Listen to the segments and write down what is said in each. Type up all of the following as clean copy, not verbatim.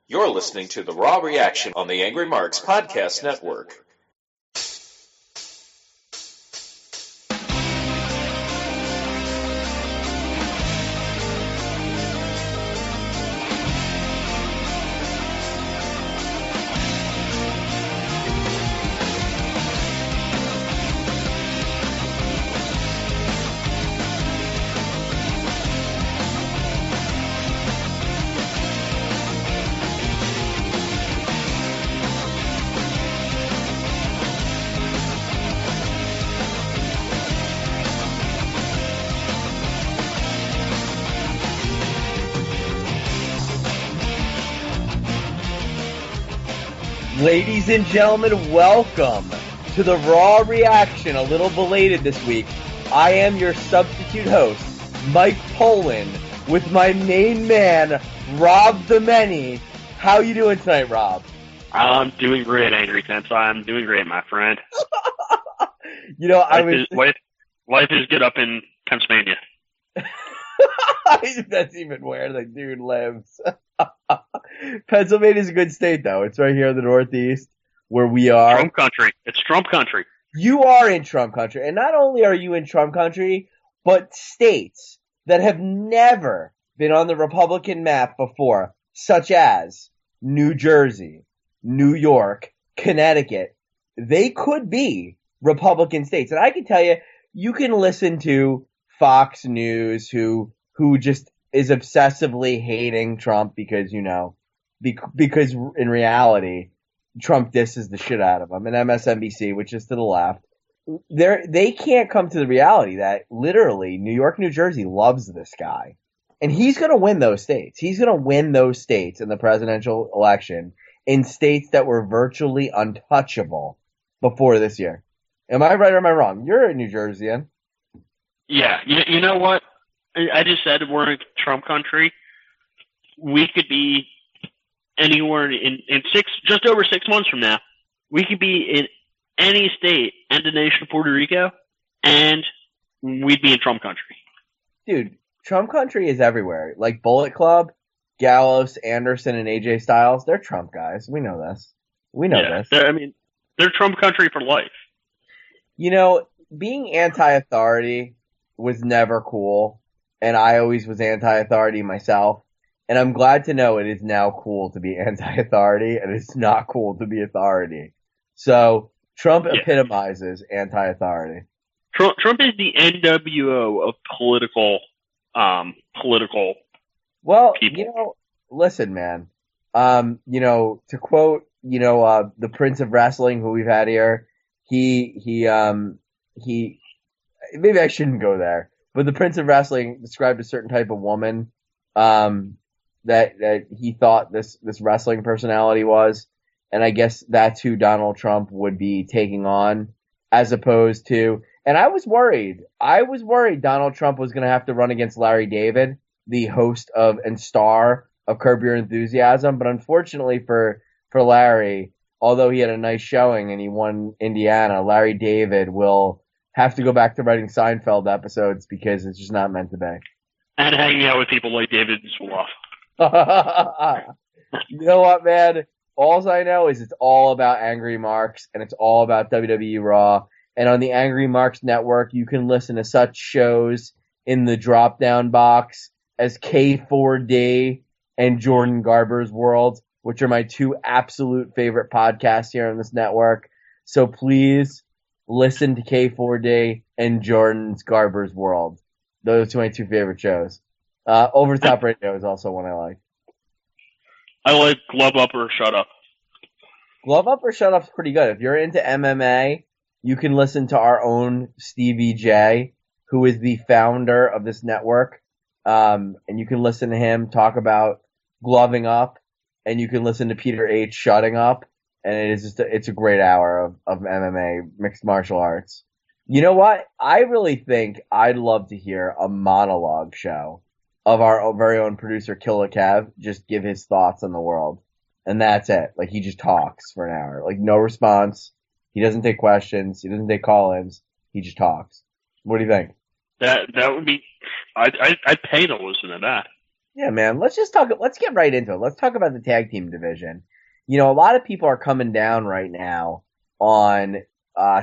You're listening to The Raw Reaction on the Angry Marks Podcast Network. Ladies and gentlemen, welcome to the Raw Reaction, a little belated this week. I am your substitute host, Mike Poland, with my main man, Rob the Many. How you doing tonight, Rob? I'm doing great, Angry Sense. I'm doing great, my friend. You know, life is good up in Pennsylvania. That's even where the dude lives. Pennsylvania's a good state, though. It's right here in the Northeast where we are. Trump country. It's Trump country. You are in Trump country. And not only are you in Trump country, but states that have never been on the Republican map before, such as New Jersey, New York, Connecticut, they could be Republican states. And I can tell you, you can listen to Fox News, who just is obsessively hating Trump because, you know, because in reality, Trump disses the shit out of him. And MSNBC, which is to the left, they can't come to the reality that literally New York, New Jersey loves this guy. And he's going to win those states. He's going to win those states in the presidential election in states that were virtually untouchable before this year. Am I right or am I wrong? You're a New Jerseyan. Yeah. You know what? I just said we're in Trump country. We could be anywhere in just over 6 months from now. We could be in any state and the nation of Puerto Rico, and we'd be in Trump country. Dude, Trump country is everywhere. Like Bullet Club, Gallows, Anderson, and AJ Styles, they're Trump guys. We know this. This. They're Trump country for life. You know, being anti-authority was never cool. And I always was anti-authority myself. And I'm glad to know it is now cool to be anti-authority, and it's not cool to be authority. So Trump epitomizes anti-authority. Trump is the NWO of political Well, people. You know, listen, man. You know, to quote, the Prince of Wrestling who we've had here, he maybe I shouldn't go there. But the Prince of Wrestling described a certain type of woman that he thought this wrestling personality was. And I guess that's who Donald Trump would be taking on, as opposed to, and I was worried Donald Trump was going to have to run against Larry David, the host of and star of Curb Your Enthusiasm. But unfortunately for Larry, although he had a nice showing and he won Indiana, Larry David will have to go back to writing Seinfeld episodes because it's just not meant to be. And hanging out with people like David Zoloff. You know what, man? All I know is it's all about Angry Marks, and it's all about WWE Raw. And on the Angry Marks Network, you can listen to such shows in the drop-down box as K4D and Jordan Garber's World, which are my two absolute favorite podcasts here on this network. So please listen to K4D and Jordan's Garber's World. Those are my two favorite shows. Over the Top Radio is also one I like. I like Glove Up or Shut Up. Glove Up or Shut Up's pretty good. If you're into MMA, you can listen to our own Stevie J, who is the founder of this network. And you can listen to him talk about gloving up, and you can listen to Peter H shutting up. And it is it's a great hour of MMA, mixed martial arts. You know what? I really think I'd love to hear a monologue show of our very own producer, Killer Kev, just give his thoughts on the world. And that's it. Like, he just talks for an hour. Like, no response. He doesn't take questions. He doesn't take call-ins. He just talks. What do you think? That would be... I'd pay to listen to that. Yeah, man. Let's get right into it. Let's talk about the tag team division. You know, a lot of people are coming down right now on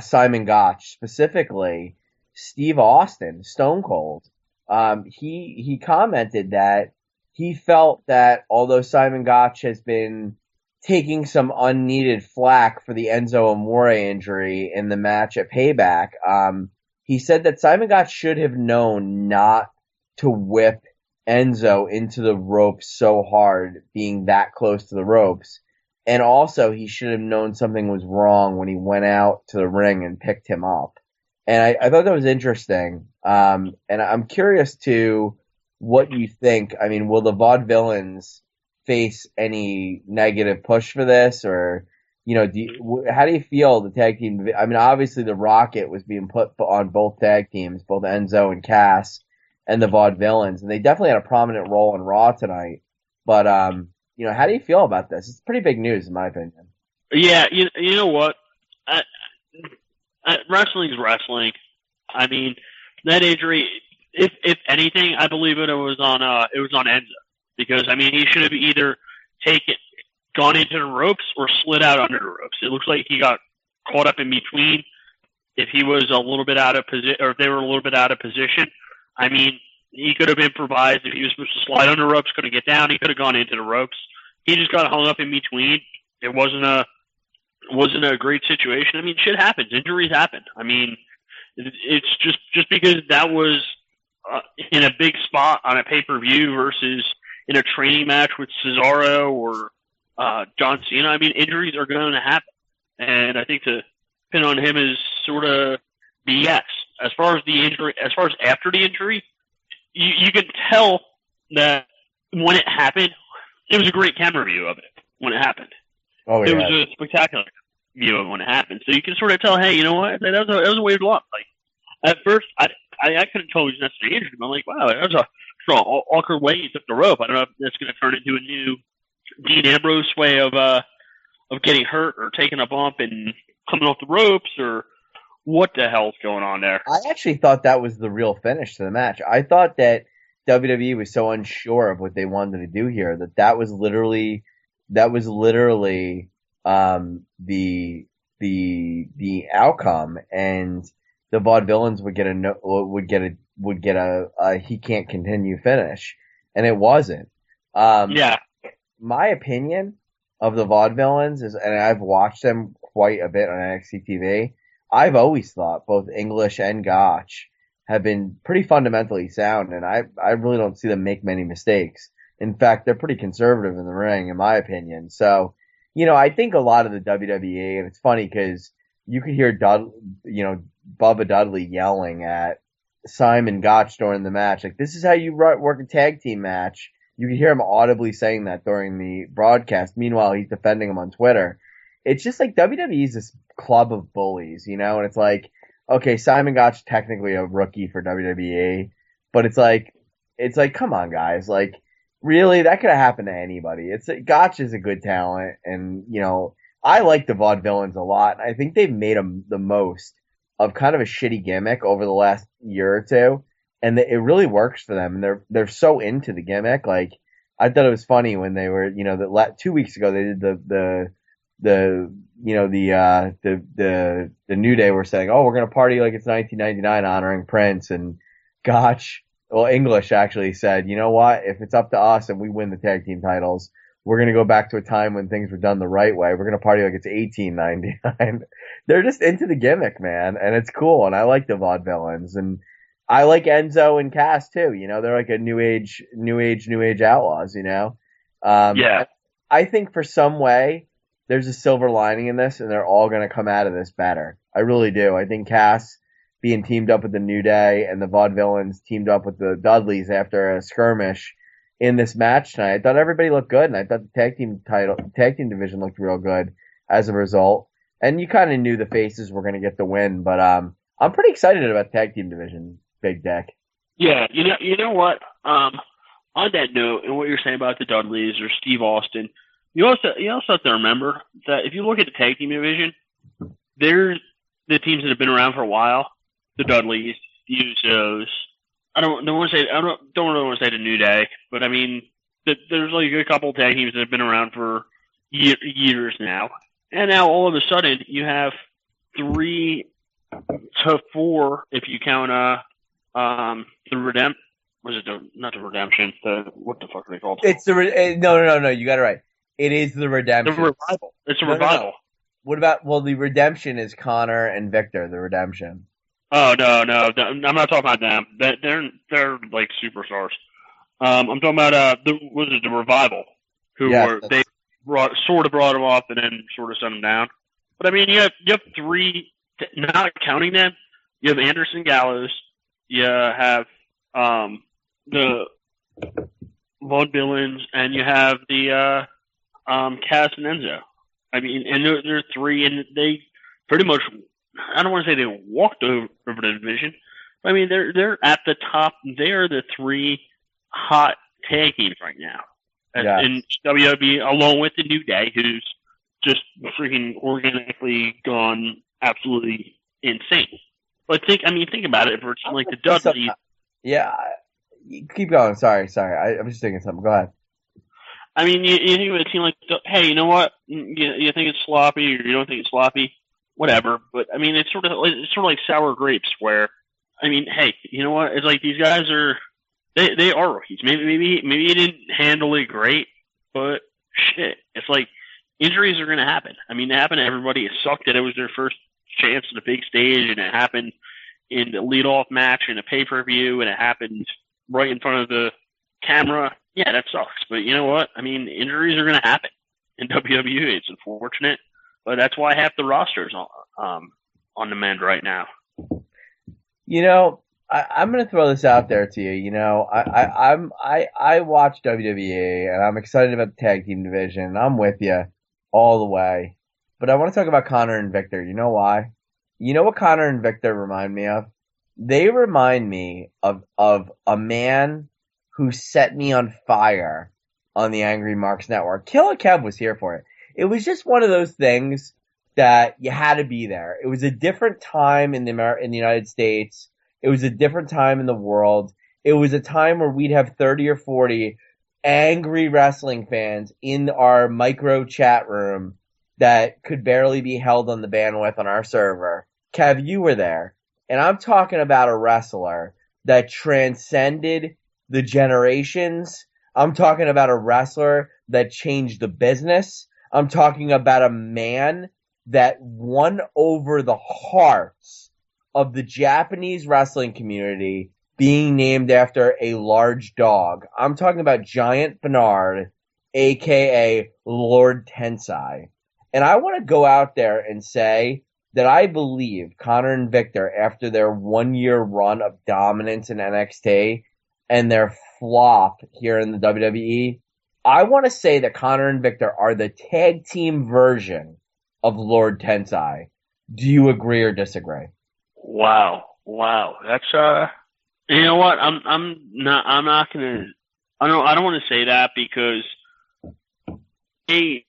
Simon Gotch, specifically Steve Austin, Stone Cold. He commented that he felt that although Simon Gotch has been taking some unneeded flack for the Enzo Amore injury in the match at Payback, he said that Simon Gotch should have known not to whip Enzo into the ropes so hard, being that close to the ropes. And also, he should have known something was wrong when he went out to the ring and picked him up. And I thought that was interesting. And I'm curious to what you think. I mean, will the Vaudevillains face any negative push for this, or how do you feel the tag team? I mean, obviously the Rocket was being put on both tag teams, both Enzo and Cass, and the Vaudevillains, and they definitely had a prominent role in Raw tonight. But how do you feel about this? It's pretty big news, in my opinion. Yeah, you know what? Wrestling's wrestling. I mean, that injury, if anything, I believe it was on Enzo, because I mean he should have either gone into the ropes or slid out under the ropes. It looks like he got caught up in between. If he was a little bit out of position, or if they were a little bit out of position, I mean, he could have improvised. If he was supposed to slide under ropes, couldn't get down, he could have gone into the ropes. He just got hung up in between. It wasn't a great situation. I mean, shit happens. Injuries happen. I mean, it's just because that was in a big spot on a pay-per-view versus in a training match with Cesaro or John Cena. I mean, injuries are going to happen. And I think to pin on him is sort of BS. As far as after the injury, you can tell that when it happened, it was a great camera view of it when it happened. Oh, yeah. It was a spectacular view of when it happened. So you can sort of tell, hey, you know what? That was a weird luck. Like, at first, I couldn't tell he was necessarily injured. I'm like, wow, that was a strong, awkward way he took the rope. I don't know if that's going to turn into a new Dean Ambrose way of getting hurt or taking a bump and coming off the ropes, or what the hell's going on there? I actually thought that was the real finish to the match. I thought that WWE was so unsure of what they wanted to do here that was literally the outcome, and the Vaudevillains would get a he can't continue finish, and it wasn't. Yeah. My opinion of the Vaudevillains is, and I've watched them quite a bit on NXT TV, I've always thought both English and Gotch have been pretty fundamentally sound, and I really don't see them make many mistakes. In fact, they're pretty conservative in the ring, in my opinion. So, I think a lot of the WWE, and it's funny because you could hear Bubba Dudley yelling at Simon Gotch during the match, like, this is how you work a tag team match. You could hear him audibly saying that during the broadcast. Meanwhile, he's defending him on Twitter. It's just like WWE is this club of bullies, and it's like, okay, Simon Gotch technically a rookie for WWE, but it's like, come on, guys, like, really, that could have happened to anybody. Gotch is a good talent, and I like the Vaudevillains a lot. I think they've made the most of kind of a shitty gimmick over the last year or two, and it really works for them. And they're so into the gimmick. Like, I thought it was funny when they were, 2 weeks ago they did the New Day were saying, oh, we're gonna party like it's 1999 honoring Prince, and Gotch, well, English actually said, you know what, if it's up to us and we win the tag team titles, we're gonna go back to a time when things were done the right way. We're gonna party like it's 1899. They're just into the gimmick, man, and it's cool, and I like the Vaudevillains, and I like Enzo and Cass too. They're like a new age outlaws. Yeah. I think for some way there's a silver lining in this, and they're all going to come out of this better. I really do. I think Cass being teamed up with the New Day and the Vaudevillains teamed up with the Dudleys after a skirmish in this match tonight, I thought everybody looked good, and I thought the tag team division looked real good as a result. And you kind of knew the faces were going to get the win, but I'm pretty excited about the tag team division, Big Deck. Yeah, you know what? On that note, and what you're saying about the Dudleys or Steve Austin, you also have to remember that if you look at the tag team division, they're the teams that have been around for a while. The Dudleys, the Usos, don't want to say don't really want to say the New Day, but I mean there's like a couple tag teams that have been around for years now, and now all of a sudden you have 3 to 4 if you count the not the Redemption, what the fuck are they called? It's the no, you got it right. It is the Redemption. The Revival. It's a Revival. No. What about the Redemption is Connor and Victor, the Redemption. Oh no, I'm not talking about them. They're like superstars. I'm talking about the Revival, they sort of brought them off and then sort of sent them down. But I mean, you have 3, not counting them. You have Anderson Gallows. You have the Vaudevillains, and you have the Cass and Enzo. I mean, and they're 3, and they pretty much. I don't want to say they walked over the division. But I mean, they're at the top. They are the 3 hot tag teams right now in WWE, along with the New Day, who's just freaking organically gone absolutely insane. But think about it. For like the Dudleys. Yeah, keep going. Sorry. I'm just thinking something. Go ahead. I mean, you think of a team like, hey, you know what? You think it's sloppy, or you don't think it's sloppy? Whatever, but I mean, it's sort of like sour grapes. Where, I mean, hey, you know what? It's like these guys are they are rookies. Maybe you didn't handle it great, but shit, it's like injuries are going to happen. I mean, it happened to everybody. It sucked that it was their first chance at a big stage, and it happened in the leadoff match in a pay-per-view, and it happened right in front of the camera. Yeah, that sucks. But you know what? I mean, injuries are going to happen in WWE. It's unfortunate. But that's why half the roster's on the mend right now. You know, I'm going to throw this out there to you. You know, I watch WWE, and I'm excited about the tag team division. I'm with you all the way. But I want to talk about Connor and Victor. You know why? You know what Connor and Victor remind me of? They remind me of a man who set me on fire on the Angry Marks Network. Killer Kev was here for it. It was just one of those things that you had to be there. It was a different time in the United States. It was a different time in the world. It was a time where we'd have 30 or 40 angry wrestling fans in our micro chat room that could barely be held on the bandwidth on our server. Kev, you were there. And I'm talking about a wrestler that transcended the generations. I'm talking about a wrestler that changed the business. I'm talking about a man that won over the hearts of the Japanese wrestling community, being named after a large dog. I'm talking about Giant Bernard, aka Lord Tensai. And I want to go out there and say that I believe Connor and Victor, after their 1-year run of dominance in NXT and their flop here in the WWE, I want to say that Connor and Victor are the tag team version of Lord Tensai. Do you agree or disagree? Wow. That's you know what? I'm not gonna. I don't want to say that because I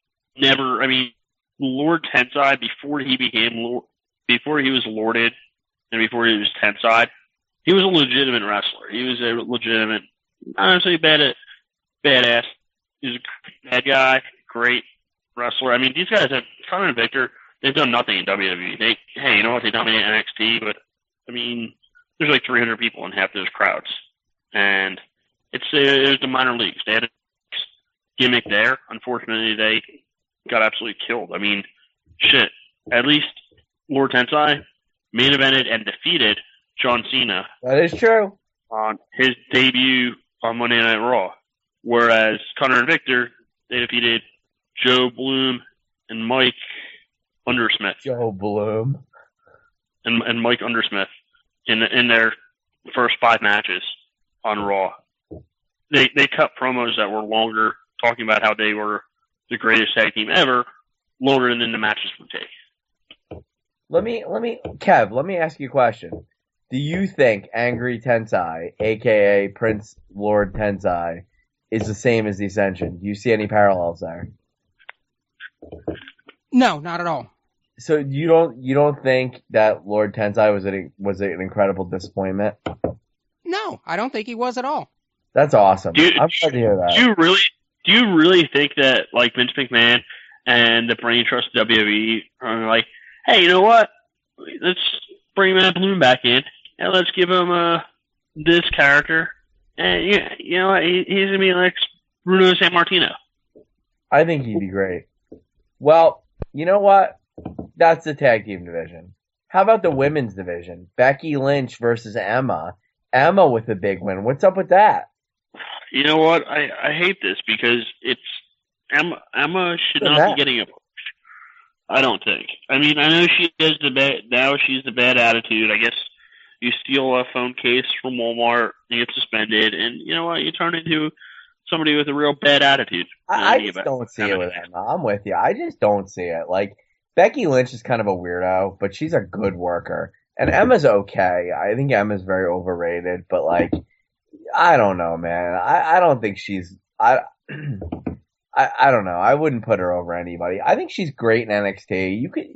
mean, Lord Tensai before he was lorded and before he was Tensai, he was a legitimate wrestler. He was a legitimate, honestly, badass. He's a bad guy, great wrestler. I mean, these guys have Connor and Victor. They've done nothing in WWE. Hey, you know what? They dominate NXT, but I mean, there's like 300 people in half those crowds, and it was the minor leagues. They had a gimmick there. Unfortunately, they got absolutely killed. I mean, shit. At least Lord Tensai main evented and defeated John Cena. That is true. On his debut on Monday Night Raw. Whereas Connor and Victor, they defeated Joe Bloom and Mike Undersmith. Joe Bloom. And Mike Undersmith in their first 5 matches on Raw. They cut promos that were longer, talking about how they were the greatest tag team ever, longer than the matches would take. Kev, let me ask you a question. Do you think Angry Tensai, aka Prince Lord Tensai, is the same as the Ascension? Do you see any parallels there? No, not at all. So you don't think that Lord Tensai was an incredible disappointment? No, I don't think he was at all. That's awesome. I'm glad to hear that. Do you really think that like Vince McMahon and the brain trust of WWE are like, hey, you know what? Let's bring Matt Bloom back in and let's give him this character, and you know what? He's gonna be like Bruno Sammartino. I think he'd be great. Well, you know what? That's the tag team division. How about the women's division? Becky Lynch versus Emma. Emma with a big win. What's up with that? You know what? I hate this because it's Emma should not be getting a push. I don't think. I mean, I know she has she's the bad attitude. I guess you steal a phone case from Walmart, you get suspended, and you know what? You turn into somebody with a real bad attitude. I just don't see it with Emma. I'm with you. I just don't see it. Like, Becky Lynch is kind of a weirdo, but she's a good worker. And Emma's okay. I think Emma's very overrated, but like, I don't know, man. I don't think she's, I don't know. I wouldn't put her over anybody. I think she's great in NXT. You could,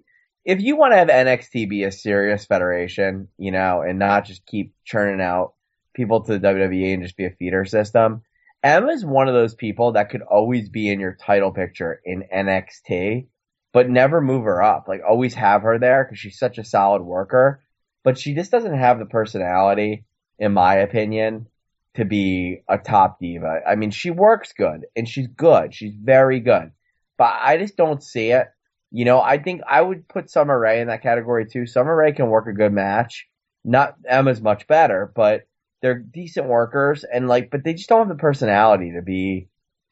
if you want to have NXT be a serious federation, you know, and not just keep churning out people to the WWE and just be a feeder system, Emma's one of those people that could always be in your title picture in NXT, but never move her up. Like, always have her there because she's such a solid worker, but she just doesn't have the personality, in my opinion, to be a top diva. I mean, she works good, and she's good. She's very good. But I just don't see it. You know, I think I would put Summer Rae in that category too. Summer Rae can work a good match. Not Emma's much better, but they're decent workers, and like, but they just don't have the personality to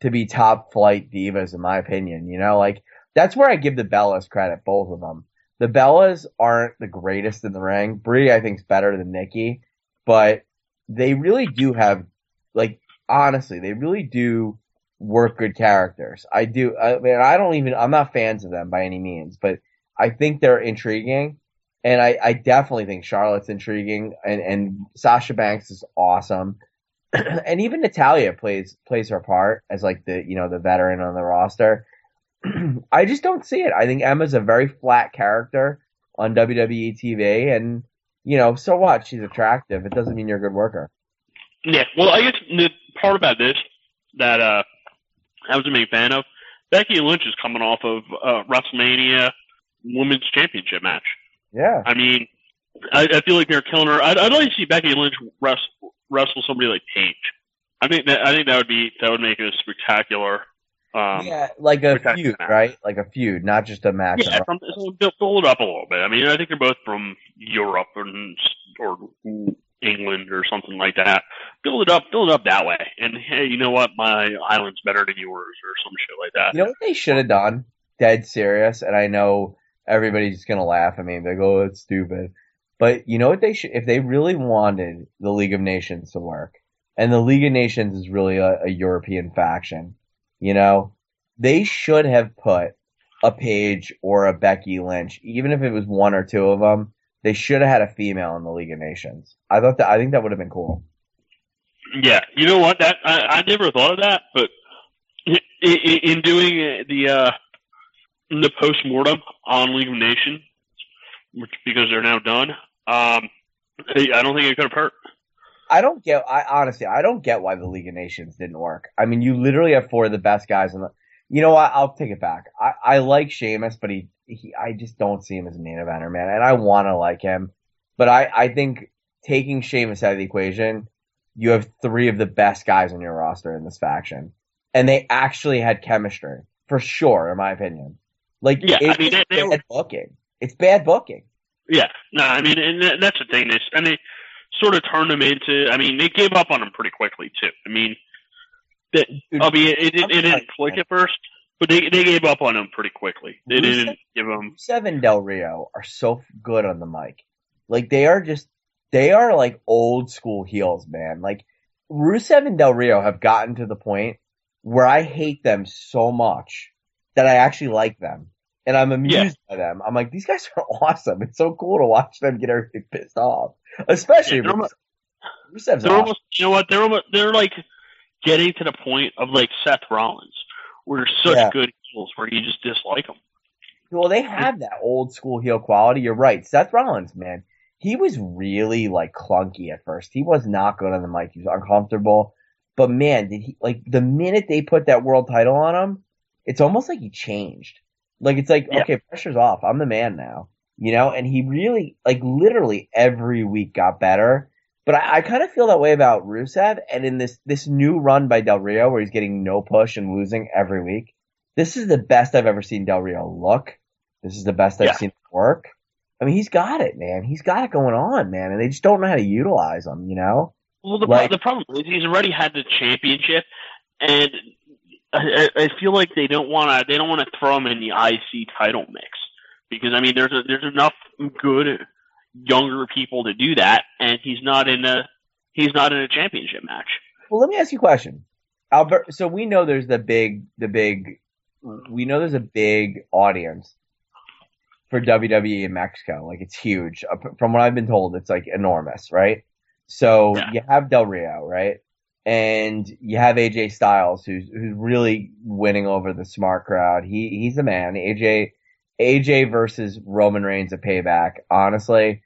be top flight divas, in my opinion. You know, like, that's where I give the Bellas credit, both of them. The Bellas aren't the greatest in the ring. Brie, I think, is better than Nikki, but they really do have, like, honestly, they really do work good characters. I do. I mean, I'm not fans of them by any means, but I think they're intriguing. And I definitely think Charlotte's intriguing, and Sasha Banks is awesome. And even Natalya plays her part as like the veteran on the roster. I just don't see it. I think Emma's a very flat character on WWE TV, and so what? She's attractive. It doesn't mean you're a good worker. Yeah, well, I guess the part about this that I was a big fan of, Becky Lynch is coming off of WrestleMania Women's Championship match. Yeah. I mean, I feel like they're killing her. I'd like to see Becky Lynch wrestle somebody like Paige. I think that would make it a spectacular. Like a feud, match. Right? Like a feud, not just a match. Yeah, build it up a little bit. I mean, I think they're both from Europe or England or something like that. Build it up that way. And hey, you know what? My island's better than yours, or some shit like that. You know what they should have done? Dead serious. And I know everybody's just gonna laugh at me. They go, "Oh, it's stupid." But you know what they should? If they really wanted the League of Nations to work, and the League of Nations is really a European faction, they should have put a Paige or a Becky Lynch, even if it was one or two of them. They should have had a female in the League of Nations. I think that would have been cool. Yeah, you know what? That I never thought of that, but in doing the post-mortem on League of Nations, because they're now done, I don't think it could have hurt. Honestly, I don't get why the League of Nations didn't work. I mean, you literally have four of the best guys in the. You know what? I'll take it back. I like Sheamus, but I just don't see him as a main eventer, man. And I want to like him, but I think taking Sheamus out of the equation, you have three of the best guys on your roster in this faction, and they actually had chemistry for sure, in my opinion. Like, yeah, it's bad booking. It's bad booking. Yeah, no, I mean, and that's the thing. They sort of turned them into. I mean, they gave up on them pretty quickly too. I mean, it didn't click at first, but they gave up on them pretty quickly. They didn't give them. Rusev and Del Rio are so good on the mic. Like, they are like old school heels, man. Like, Rusev and Del Rio have gotten to the point where I hate them so much that I actually like them. And I'm amused by them. I'm like, these guys are awesome. It's so cool to watch them get everything pissed off. Especially Rusev's awesome. You know what? They're like getting to the point of like Seth Rollins, where they're such good heels where you just dislike them. Well, they have that old school heel quality. You're right. Seth Rollins, man. he was really like clunky at first. He was not good on the mic. He was uncomfortable. But man, did he like the minute they put that world title on him, it's almost like he changed. Like it's like, okay, pressure's off. I'm the man now. And he really like literally every week got better. But I kind of feel that way about Rusev, and in this new run by Del Rio where he's getting no push and losing every week, this is the best I've ever seen Del Rio look. This is the best I've seen him work. I mean, he's got it, man. He's got it going on, man, and they just don't know how to utilize him, Well, the problem is he's already had the championship, and I feel like they don't want to throw him in the IC title mix because I mean there's enough good younger people to do that, and he's not in a championship match. Well, let me ask you a question, Albert. So we know there's a big audience for WWE in Mexico. Like it's huge. From what I've been told, it's like enormous, right? So you have Del Rio, right? And you have AJ Styles, who's really winning over the smart crowd. He's the man. AJ versus Roman Reigns at Payback. Honestly,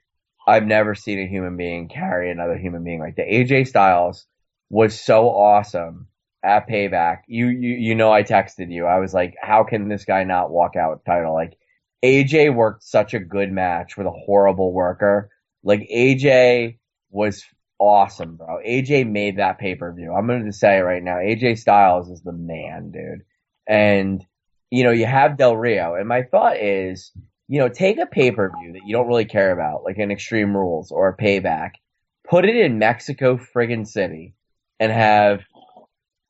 I've never seen a human being carry another human being like that. AJ Styles was so awesome at Payback. I texted you. I was like, how can this guy not walk out with the title? Like, AJ worked such a good match with a horrible worker. Like, AJ was awesome, bro. AJ made that pay-per-view. I'm going to say it right now. AJ Styles is the man, dude. And, you have Del Rio. And my thought is, take a pay-per-view that you don't really care about, like an Extreme Rules or a Payback, put it in Mexico friggin' City, and have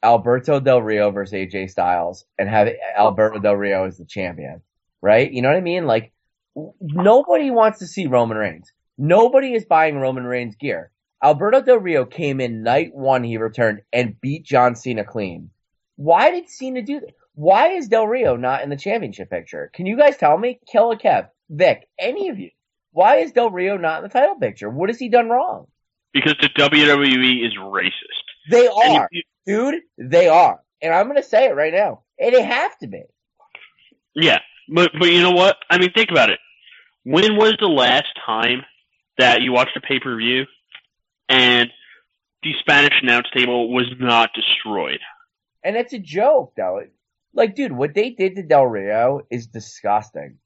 Alberto Del Rio versus AJ Styles, and have Alberto Del Rio as the champion, right? You know what I mean? Like, nobody wants to see Roman Reigns. Nobody is buying Roman Reigns gear. Alberto Del Rio came in night one, he returned, and beat John Cena clean. Why did Cena do that? Why is Del Rio not in the championship picture? Can you guys tell me? Killer Kev, Vic, any of you. Why is Del Rio not in the title picture? What has he done wrong? Because the WWE is racist. They are. Dude, they are. And I'm going to say it right now. And they have to be. Yeah. But you know what? I mean, think about it. When was the last time that you watched a pay-per-view and the Spanish announce table was not destroyed? And it's a joke, though. Like, dude, what they did to Del Rio is disgusting.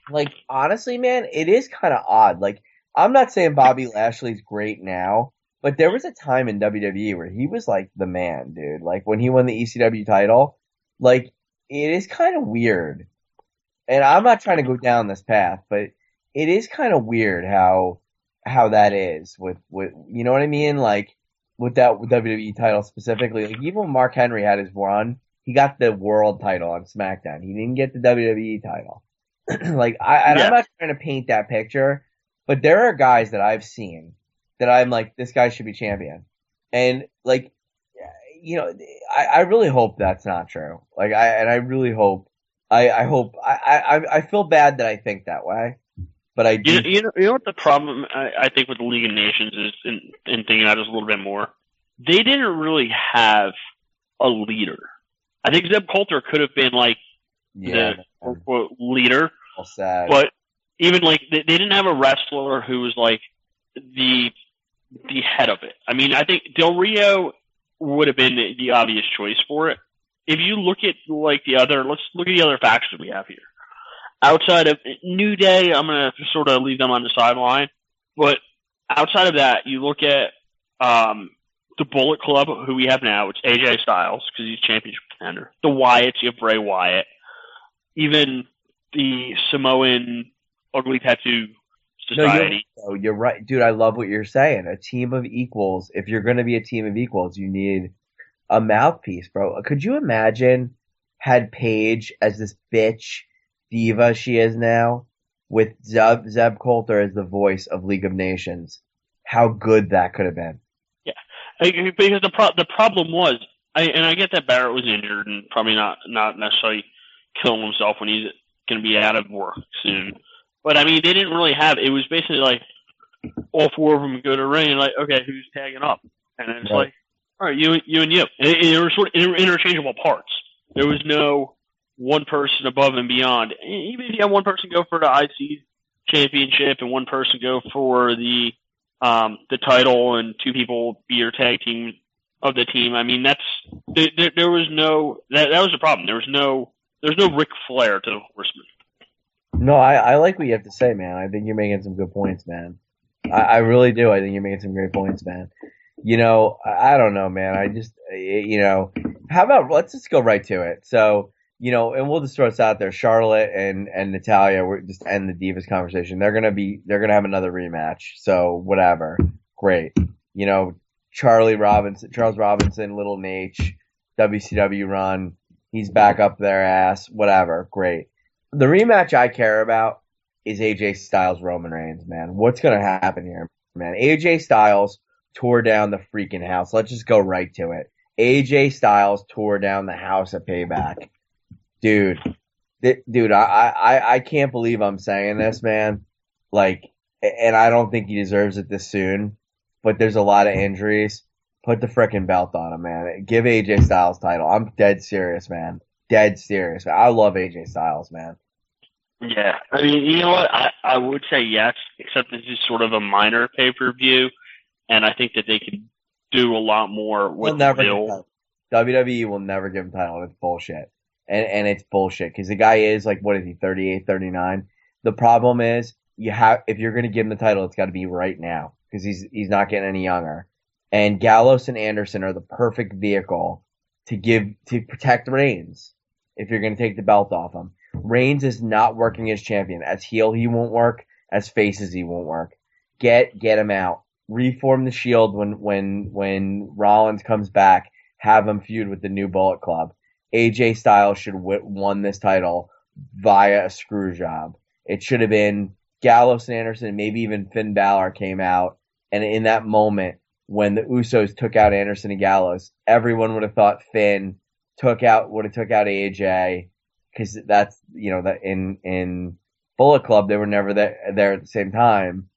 Like, honestly, man, it is kind of odd. Like, I'm not saying Bobby Lashley's great now, but there was a time in WWE where he was, like, the man, dude. Like, when he won the ECW title, like, it is kind of weird. And I'm not trying to go down this path, but it is kind of weird how that is with, you know what I mean? Like, with that WWE title specifically. Like, even when Mark Henry had his run, he got the world title on SmackDown. He didn't get the WWE title. Like, I'm not trying to paint that picture, but there are guys that I've seen that I'm like, this guy should be champion. And, like, I really hope that's not true. Like, I really hope, I feel bad that I think that way, but I do. You know what the problem I think with the League of Nations is, in thinking about this a little bit more, they didn't really have a leader. I think Zeb Coulter could have been like the quote leader, but even like they didn't have a wrestler who was like the head of it. I mean, I think Del Rio would have been the obvious choice for it. If you look at like let's look at the other factions we have here. Outside of New Day, I'm gonna sort of leave them on the sideline, but outside of that, you look at the Bullet Club, who we have now. It's AJ Styles because he's championship contender. The Wyatts, you have Bray Wyatt. Even the Samoan Ugly Tattoo Society. No, you're right, dude. I love what you're saying. A team of equals. If you're going to be a team of equals, you need a mouthpiece, bro. Could you imagine had Paige as this bitch diva she is now, with Zeb Coulter as the voice of League of Nations? How good that could have been. Yeah, because the problem was, I get that Barrett was injured and probably not necessarily killing himself when he's going to be out of work soon. But I mean, they didn't really have. It was basically like all four of them go to ring and like, okay, who's tagging up? And then it's like, all right, you and you. And they were sort of interchangeable parts. There was no one person above and beyond. Even if you have one person go for the IC championship and one person go for the title and two people be your tag team of the team. I mean, there was no that was the problem. There's no Ric Flair to the Horsemen. No, I like what you have to say, man. I think you're making some good points, man. I really do. I think you're making some great points, man. I don't know, man. I just, how about, let's just go right to it. So, and we'll just throw this out there. Charlotte and Natalya, we're just end the Divas conversation. They're going to have another rematch. So whatever. Great. Charles Robinson, Little Nate, WCW run. He's back up their ass. Whatever. Great. The rematch I care about is AJ Styles Roman Reigns, man. What's going to happen here, man? AJ Styles tore down the freaking house. Let's just go right to it. AJ Styles tore down the house at Payback. Dude, I can't believe I'm saying this, man. And I don't think he deserves it this soon, but there's a lot of injuries. Put the frickin' belt on him, man. Give AJ Styles title. I'm dead serious, man. Dead serious. I love AJ Styles, man. Yeah. I mean, you know what? I would say yes, except this is sort of a minor pay-per-view, and I think that they could do a lot more with the bill. WWE will never give him title. It's bullshit. And it's bullshit because the guy is what is he, 38, 39? The problem is if you're going to give him the title, it's got to be right now because he's not getting any younger. And Gallows and Anderson are the perfect vehicle to protect Reigns if you're going to take the belt off him. Reigns is not working as champion. As heel, he won't work. As faces, he won't work. Get him out. Reform the Shield when Rollins comes back. Have him feud with the New Bullet Club. AJ Styles should won this title via a screw job. It should have been Gallows and Anderson, maybe even Finn Balor came out, and in that moment when the Usos took out Anderson and Gallows, everyone would have thought Finn would have took out AJ, because that's that in Bullet Club they were never there at the same time.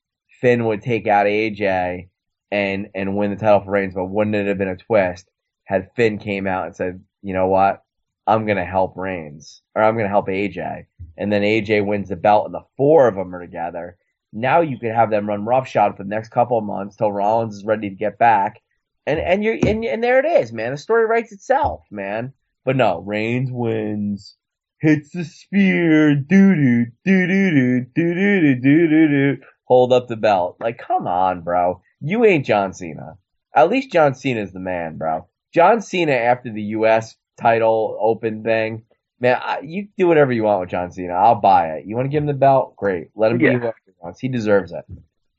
Finn would take out AJ and win the title for Reigns, but wouldn't it have been a twist had Finn came out and said, you know what, I'm gonna help Reigns, or I'm gonna help AJ, and then AJ wins the belt, and the four of them are together. Now you could have them run roughshod for the next couple of months till Rollins is ready to get back, and there it is, man. The story writes itself, man. But no, Reigns wins, hits the spear, doo doo, hold up the belt. Come on, bro. You ain't John Cena. At least John Cena's the man, bro. John Cena after the U.S. title open thing, man, you do whatever you want with John Cena. I'll buy it. You want to give him the belt? Great. Let him be whoever he wants. He deserves it.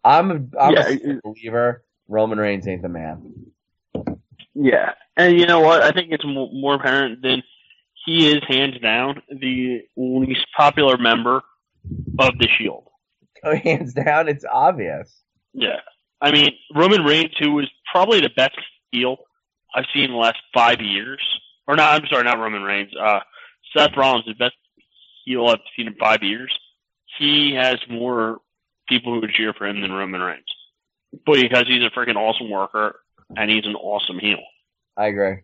I'm a believer Roman Reigns ain't the man. Yeah. And you know what? I think it's more apparent than he is hands down the least popular member of the Shield. Oh, hands down, it's obvious. Yeah. I mean, Roman Reigns, who was probably the best heel I've seen in the last 5 years. Or not, I'm sorry, not Roman Reigns. Seth Rollins, the best heel I've seen in 5 years. He has more people who would cheer for him than Roman Reigns. But because he's a freaking awesome worker and he's an awesome heel. I agree.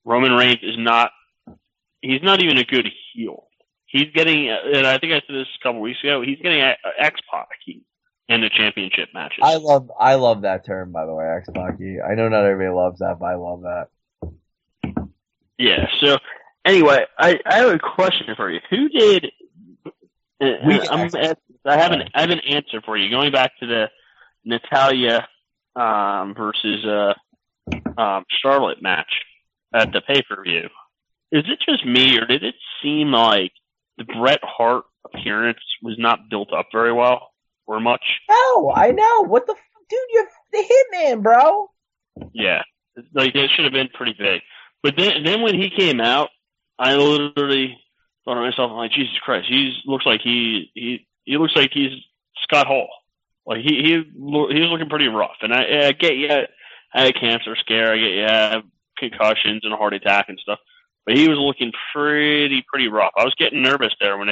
Roman Reigns he's not even a good heel. He's getting, and I think I said this a couple weeks ago, he's getting X-Pac in the championship matches. I love that term, by the way, X-Pac. I know not everybody loves that, but I love that. Yeah, so anyway, I have a question for you. Who did I have an answer for you. Going back to the Natalya versus Charlotte match at the pay-per-view. Is it just me, or did it seem like the Bret Hart appearance was not built up very well or much? No, I know. What the dude? You're the Hitman, bro. Yeah, it should have been pretty big. But then when he came out, I literally thought to myself, I'm like, Jesus Christ, he looks like he looks like he's Scott Hall. Like he was looking pretty rough. And I get I had a cancer scare. I get I have concussions and a heart attack and stuff. But he was looking pretty rough. I was getting nervous there when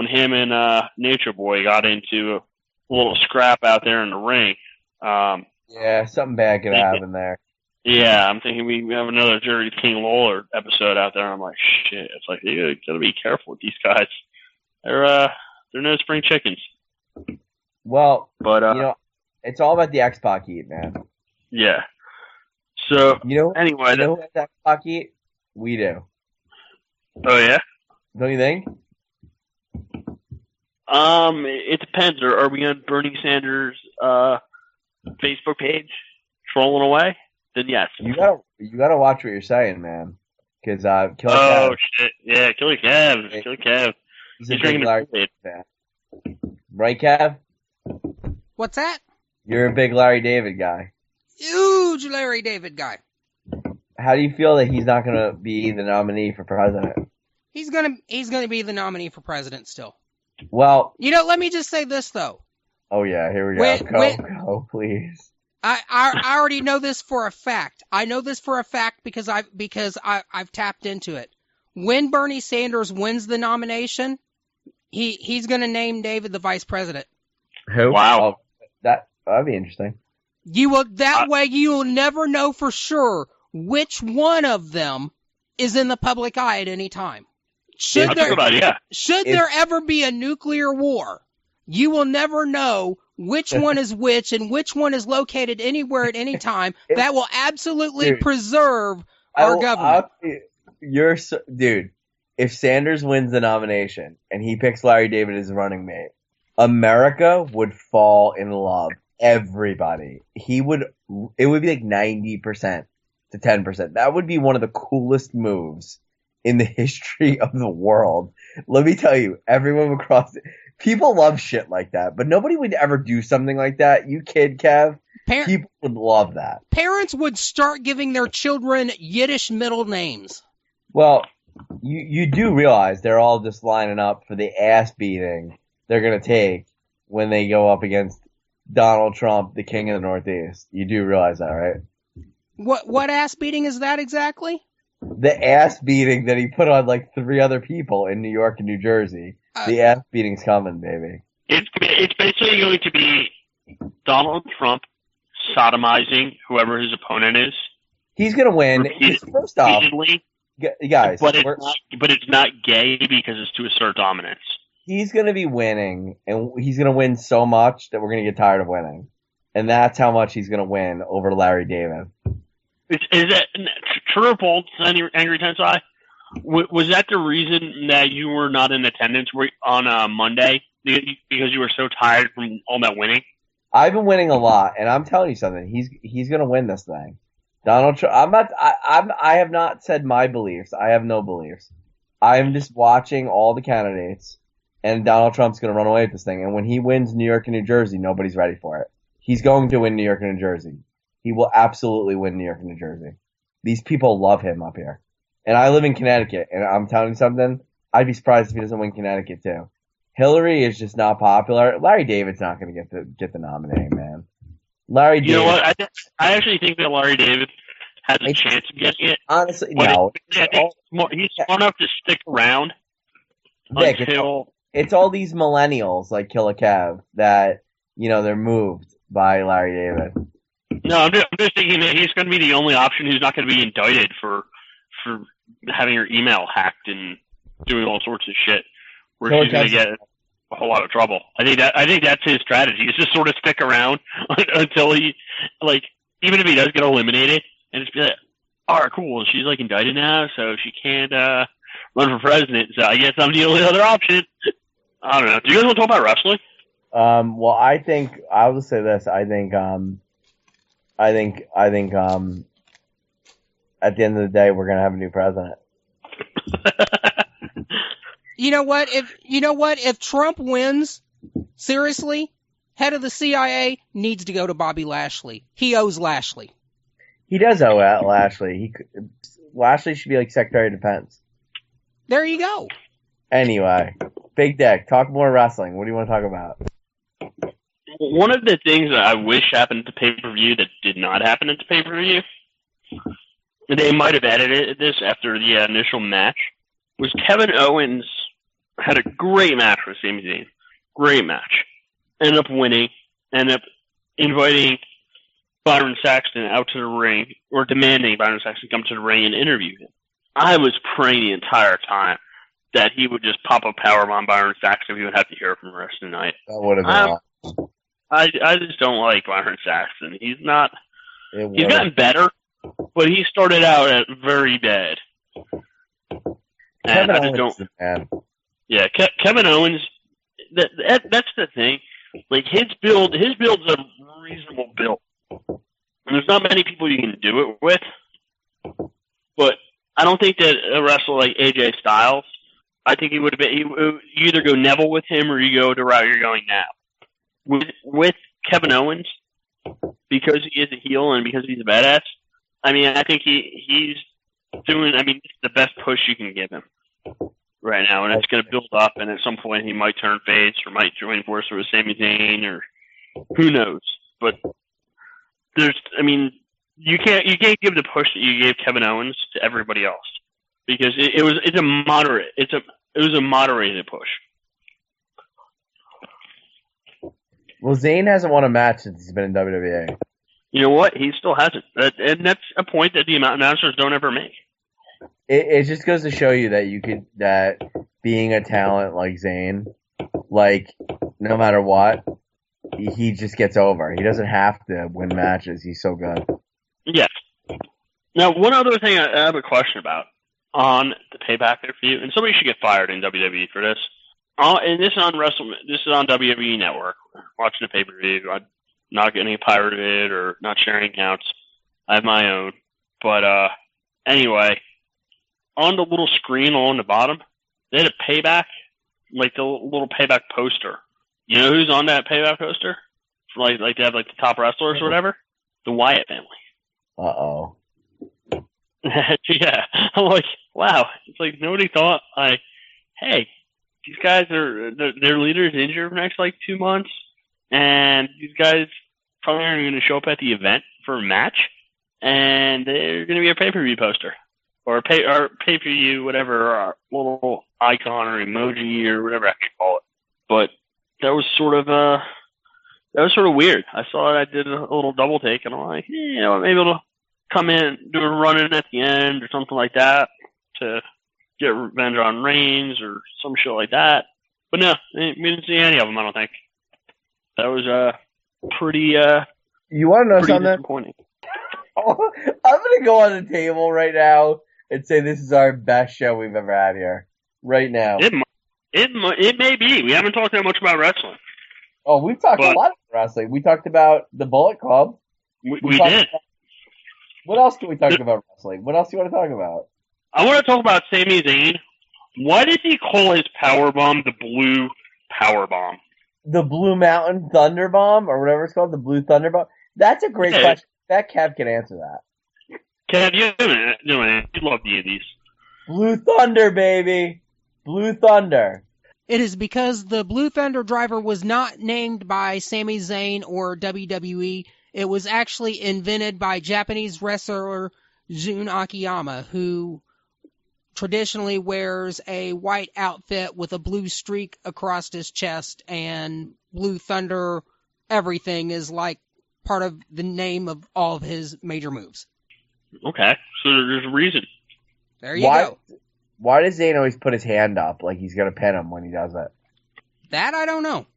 him and Nature Boy got into a little scrap out there in the ring. Yeah, something bad could happen there. Yeah, I'm thinking we have another Jerry King Lawler episode out there. I'm like, shit. It's like, you gotta be careful with these guys. They're no spring chickens. Well, But it's all about the X-Pac heat, man. yeah. So anyway, you know who has X-Pac heat? We do. Oh yeah. Don't you think? It depends. Are we on Bernie Sanders' Facebook page trolling away? Then yes. You gotta watch what you're saying, man. Because Killer Oh Kev, shit! Yeah, Killer Kev. Killer Kev. he's He's a big drinking Larry the David fan. Right, Kev? What's that? You're a big Larry David guy. Huge Larry David guy. How do you feel that he's not gonna be the nominee for president? He's gonna be the nominee for president still. Well, Let me just say this though. oh yeah, here we go. Go, please. I already know this for a fact. I know this for a fact because I've tapped into it. When Bernie Sanders wins the nomination, he's going to name David the vice president. Who? Wow. Oh, that'd be interesting. Way you will never know for sure which one of them is in the public eye at any time. Should there ever be a nuclear war, you will never know which one is which and which one is located anywhere at any time. That will absolutely preserve our government. Dude, if Sanders wins the nomination and he picks Larry David as running mate, America would fall in love. Everybody. It would be like 90% to 10%. That would be one of the coolest moves in the history of the world. Let me tell you, everyone across people love shit like that, but nobody would ever do something like that. You kid, Kev? People would love that. Parents would start giving their children Yiddish middle names. Well, you do realize they're all just lining up for the ass beating they're going to take when they go up against Donald Trump, the king of the Northeast. You do realize that, right? What ass beating is that exactly? The ass beating that he put on like 3 other people in New York and New Jersey. The ass beating's coming, baby. It's basically going to be Donald Trump sodomizing whoever his opponent is. He's going to win. First off, guys, but it's not gay because it's to assert dominance. He's going to be winning, and he's going to win so much that we're going to get tired of winning. And that's how much he's going to win over Larry David. Is that true or false, Angry Tensai? Was that the reason that you were not in attendance on Monday because you were so tired from all that winning? I've been winning a lot, and I'm telling you something. He's going to win this thing. Donald Trump. I have not said my beliefs. I have no beliefs. I'm just watching all the candidates, and Donald Trump's going to run away with this thing. And when he wins New York and New Jersey, nobody's ready for it. He's going to win New York and New Jersey. He will absolutely win New York and New Jersey. These people love him up here. And I live in Connecticut, and I'm telling you something, I'd be surprised if he doesn't win Connecticut too. Hillary is just not popular. Larry David's not going to get the nominating, man. Larry David. You know what? I actually think that Larry David has a chance of getting it. Honestly, no. He's smart enough to stick around Vic, until... It's all these millennials like Killer Kev that, they're moved by Larry David. No, I'm just thinking that he's going to be the only option who's not going to be indicted for having her email hacked and doing all sorts of shit, where she's going to get a whole lot of trouble. I think that's his strategy. Is just sort of stick around until he, even if he does get eliminated, and just be like, all right, cool. She's indicted now, so she can't run for president. So I guess I'm the only other option. I don't know. Do you guys want to talk about wrestling? Well, I'll just say this. I think at the end of the day, we're going to have a new president. You know what? If Trump wins, seriously, head of the CIA needs to go to Bobby Lashley. He owes Lashley. He does owe Lashley. Lashley should be Secretary of Defense. There you go. Anyway, Big Dick, talk more wrestling. What do you want to talk about? One of the things that I wish happened at the pay-per-view that did not happen at the pay-per-view, they might have edited this after the initial match, was Kevin Owens had a great match with Sami Zayn. Great match. Ended up winning. Ended up inviting Byron Saxton out to the ring, or demanding Byron Saxton come to the ring and interview him. I was praying the entire time that he would just pop a powerbomb Byron Saxton. He would have to hear it from the rest of the night. That would have been awesome. I just don't like Byron Saxton. He's gotten better, but he started out at very bad. And Kevin Owens, man. Yeah, Kevin Owens. That's the thing. Like his build's a reasonable build. And there's not many people you can do it with. But I don't think that a wrestler like AJ Styles, I think he would have been. You either go Neville with him or you go the route you're going now. With Kevin Owens, because he is a heel and because he's a badass, I mean, I think he's doing. I mean, it's the best push you can give him right now, and it's going to build up. And at some point, he might turn face or might join forces with Sami Zayn, or who knows. But you can't give the push that you gave Kevin Owens to everybody else because it was a moderated push. Well, Zayn hasn't won a match since he's been in WWE. You know what? He still hasn't. And that's a point that the announcers don't ever make. It just goes to show you that being a talent like Zayn, like, no matter what, he just gets over. He doesn't have to win matches. He's so good. Yes. Now, one other thing I have a question about on the Payback review, and somebody should get fired in WWE for this. And this is on This is on WWE Network. Watching the pay-per-view, I'm not getting pirated or not sharing accounts. I have my own. But anyway, on the little screen along the bottom, they had a Payback, like the little Payback poster. You know who's on that Payback poster? Like they have like the top wrestlers or whatever. The Wyatt family. Uh-oh. Yeah, I'm like, wow. It's like nobody thought, hey. These guys their leader is injured for the next 2 months, and these guys probably aren't going to show up at the event for a match, and they're going to be a pay-per-view poster or pay-per-view whatever, or little icon or emoji or whatever I can call it. But that was sort of weird. I saw it. I did a little double take, and I'm like, maybe it'll come in, do a run-in at the end or something like that to get revenge on Reigns or some shit like that. But no, we didn't see any of them, I don't think. That was pretty you want to know something? Disappointing. I'm going to go on the table right now and say this is our best show we've ever had here. Right now. It may be. We haven't talked that much about wrestling. Oh, we've talked a lot about wrestling. We talked about the Bullet Club. We did. What else can we talk about wrestling? What else do you want to talk about? I want to talk about Sami Zayn. Why did he call his power bomb the Blue Power Bomb? The Blue Mountain Thunder Bomb, or whatever it's called, the Blue Thunder Bomb? That's a great question. That Kev can answer that. Kev, you love these. Blue Thunder, baby. Blue Thunder. It is because the Blue Thunder driver was not named by Sami Zayn or WWE. It was actually invented by Japanese wrestler Jun Akiyama, who traditionally wears a white outfit with a blue streak across his chest, and Blue Thunder everything is like part of the name of all of his major moves. Okay, so there's a reason. There you go. Why does Zayn always put his hand up like he's going to pin him when he does that? That I don't know.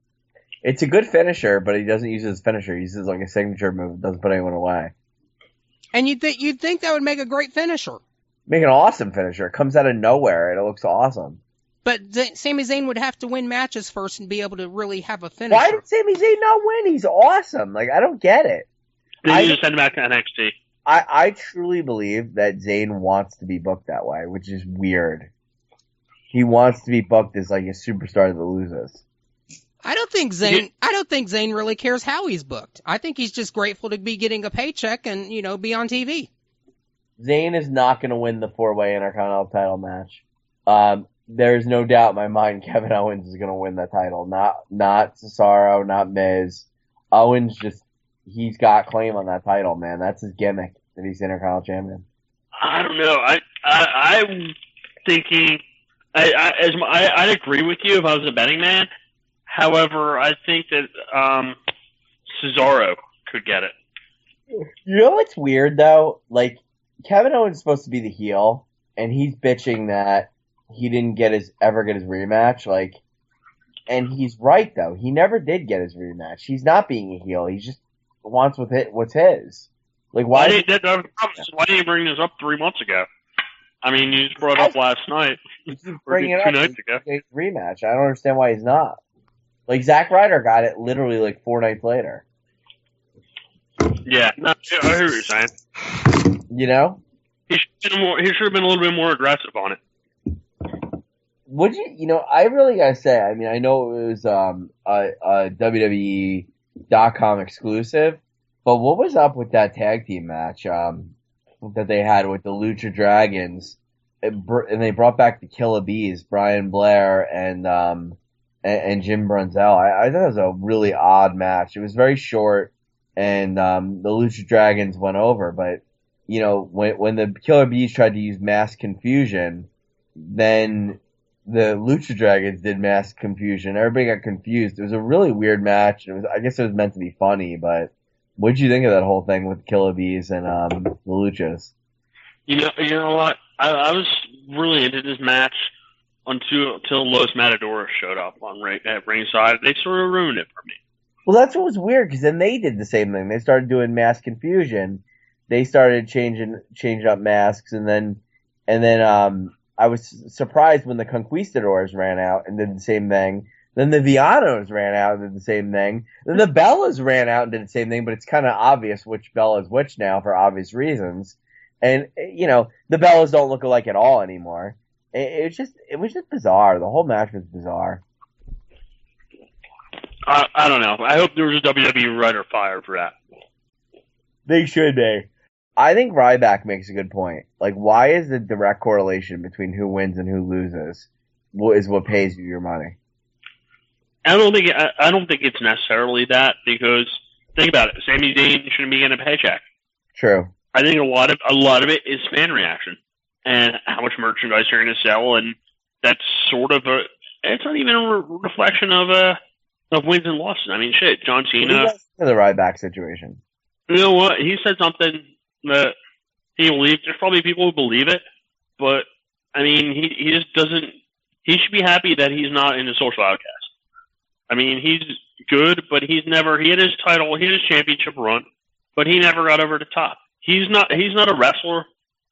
It's a good finisher, but he doesn't use it as finisher. He uses like a signature move. Doesn't put anyone away. And you'd think that would make a great finisher. Make an awesome finisher. It comes out of nowhere and it looks awesome. But Sami Zayn would have to win matches first and be able to really have a finisher. Why did Sami Zayn not win? He's awesome. Like, I don't get it. They just send him back to NXT. I truly believe that Zayn wants to be booked that way, which is weird. He wants to be booked as like a superstar that loses. I don't think Zayn really cares how he's booked. I think he's just grateful to be getting a paycheck and, be on TV. Zayn is not going to win the 4-way Intercontinental title match. There's no doubt in my mind Kevin Owens is going to win that title. Not Cesaro, not Miz. Owens he's got claim on that title, man. That's his gimmick, that he's Intercontinental champion. I don't know. I'm thinking I'd agree with you if I was a betting man. However, I think that Cesaro could get it. You know what's weird, though? Like, Kevin Owens is supposed to be the heel, and he's bitching that he didn't ever get his rematch. Like, and he's right though. He never did get his rematch. He's not being a heel. He just wants what's his. Like, why didn't you bring this up 3 months ago? I mean, you just brought it up last night. You keep bringing it up. 2 nights ago. Rematch. I don't understand why he's not. Like, Zack Ryder got it literally like 4 nights later. Yeah, I hear what you're saying. You know? He should have been a little bit more aggressive on it. I really gotta say, I mean, I know it was a WWE.com exclusive, but what was up with that tag team match that they had with the Lucha Dragons? And they brought back the Killer Bees, Brian Blair and Jim Brunzell. I thought it was a really odd match. It was very short, and the Lucha Dragons went over, but when the Killer Bees tried to use mass confusion, then the Lucha Dragons did mass confusion. Everybody got confused. It was a really weird match. I guess it was meant to be funny, but what did you think of that whole thing with Killer Bees and the Luchas? You know what? I was really into this match until Los Matadores showed up at ringside. They sort of ruined it for me. Well, that's what was weird, because then they did the same thing. They started doing mass confusion. They started changing up masks, and then I was surprised when the Conquistadors ran out and did the same thing. Then the Villanos ran out and did the same thing. Then the Bellas ran out and did the same thing, but it's kind of obvious which Bella is which now for obvious reasons. And, the Bellas don't look alike at all anymore. It was just bizarre. The whole match was bizarre. I don't know. I hope there was a WWE writer fired for that. They should be. I think Ryback makes a good point. Like, why is the direct correlation between who wins and who loses is what pays you your money? I don't think it's necessarily that, because think about it. Sami Zayn shouldn't be getting a paycheck. True. I think a lot of it is fan reaction and how much merchandise you're going to sell, and that's sort of it's not even a reflection of wins and losses. I mean, shit, John Cena. The Ryback situation. You know what? He said something that he believes. There's probably people who believe it, but I mean, he just doesn't. He should be happy that he's not in the social outcast. I mean, he's good, but he had his title, he had his championship run, but he never got over the top. He's not a wrestler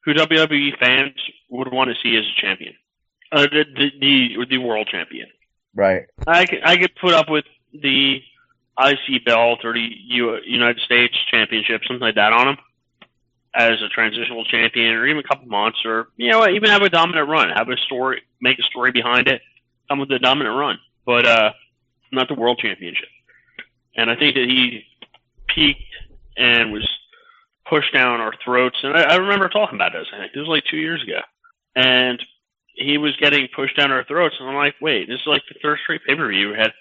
who WWE fans would want to see as a champion, the world champion. Right. I could put up with the IC belt or the United States Championship, something like that, on him as a transitional champion, or even a couple months, or even have a dominant run, have a story, make a story behind it, come with a dominant run, but not the world championship. And I think that he peaked and was pushed down our throats. And I remember talking about this. I think it was like 2 years ago, and he was getting pushed down our throats. And I'm like, wait, this is like the third straight pay-per-view. We had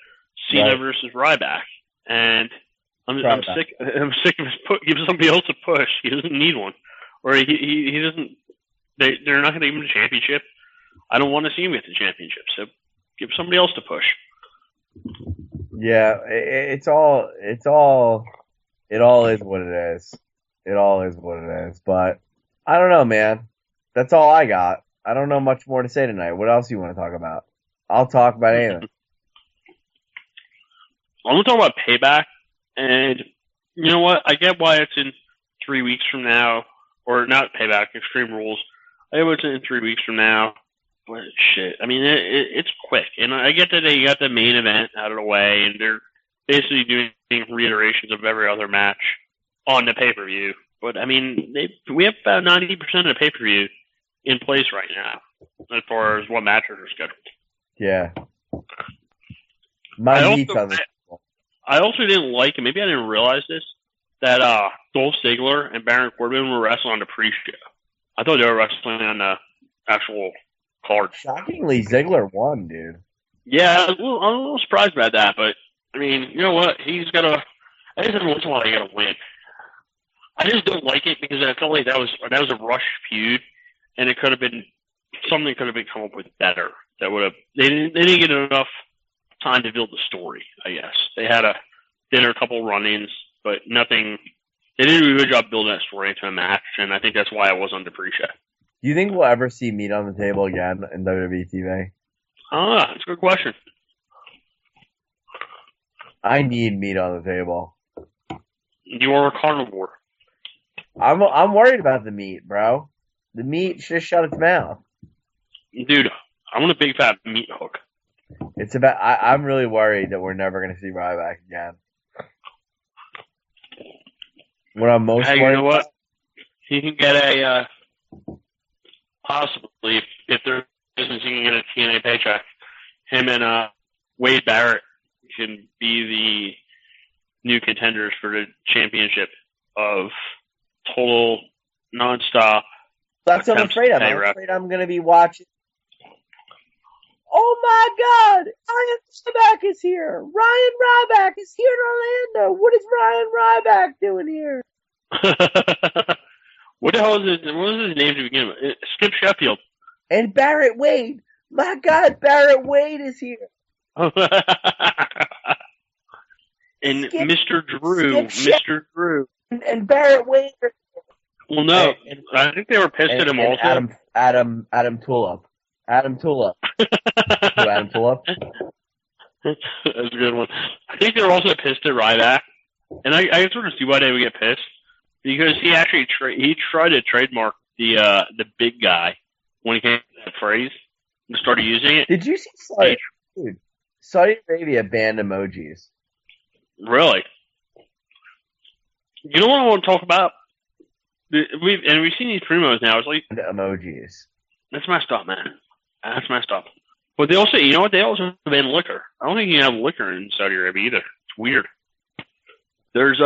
Cena versus Ryback, and I'm sick. I'm sick of his give somebody else a push. He doesn't need one, or he doesn't. They're not going to give him the championship. I don't want to see him get the championship. So give somebody else to push. Yeah, it all is what it is. It all is what it is. But I don't know, man. That's all I got. I don't know much more to say tonight. What else do you want to talk about? I'll talk about anything. I'm going to talk about Payback. And you know what? I get why it's in 3 weeks from now. Or not Payback, Extreme Rules. I get why it's in 3 weeks from now. But shit, I mean, it's quick. And I get that they got the main event out of the way, and they're basically doing reiterations of every other match on the pay-per-view. But, I mean, we have about 90% of the pay-per-view in place right now, as far as what matches are scheduled. Yeah. I also didn't like, and maybe I didn't realize this, that Dolph Ziggler and Baron Corbin were wrestling on the pre-show. I thought they were wrestling on the actual card. Shockingly, Ziggler won, dude. Yeah, I'm a little surprised about that, but, I mean, you know what? He's got to... I just every once in a while, you got to win. I just don't like it because I felt like that was a rush feud, and it could have been... Something could have been come up with better. That would have... They didn't get enough time to build the story, I guess. They had a couple run-ins, but nothing... They didn't do a good job building that story into a match, and I think that's why I was on the pre-show. Do you think we'll ever see meat on the table again in WWE TV? That's a good question. I need meat on the table. You are a carnivore. I'm worried about the meat, bro. The meat should shut its mouth. Dude, I want a big fat meat hook. It's about. I'm really worried that we're never going to see Ryback again. What I'm most worried. You know what? He can get a possibly if there isn't, he can get a TNA paycheck. Him and Wade Barrett can be the new contenders for the championship of total nonstop. That's what I'm afraid of. I'm afraid I'm going to be watching. Oh my God! Ryan Ryback is here. Ryan Ryback is here in Orlando. What is Ryan Ryback doing here? What the hell is his? What was his name to begin with? Skip Sheffield. And Barrett Wade. My God, Barrett Wade is here. And Mr. Drew. And Barrett Wade. Well, no, I think they were pissed at him also. Adam Tulip. Adam Tulip. Adam Tulip. That's a good one. I think they were also pissed at Ryback, and I can sort of see why they would get pissed because he actually he tried to trademark the big guy when he came to that phrase and started using it. Did you see Saudi Arabia banned emojis? Really? You know what I want to talk about? We've seen these primos now. It's like emojis. That's messed up, man. That's messed up. But they also, you know what? They also ban liquor. I don't think you can have liquor in Saudi Arabia either. It's weird. There's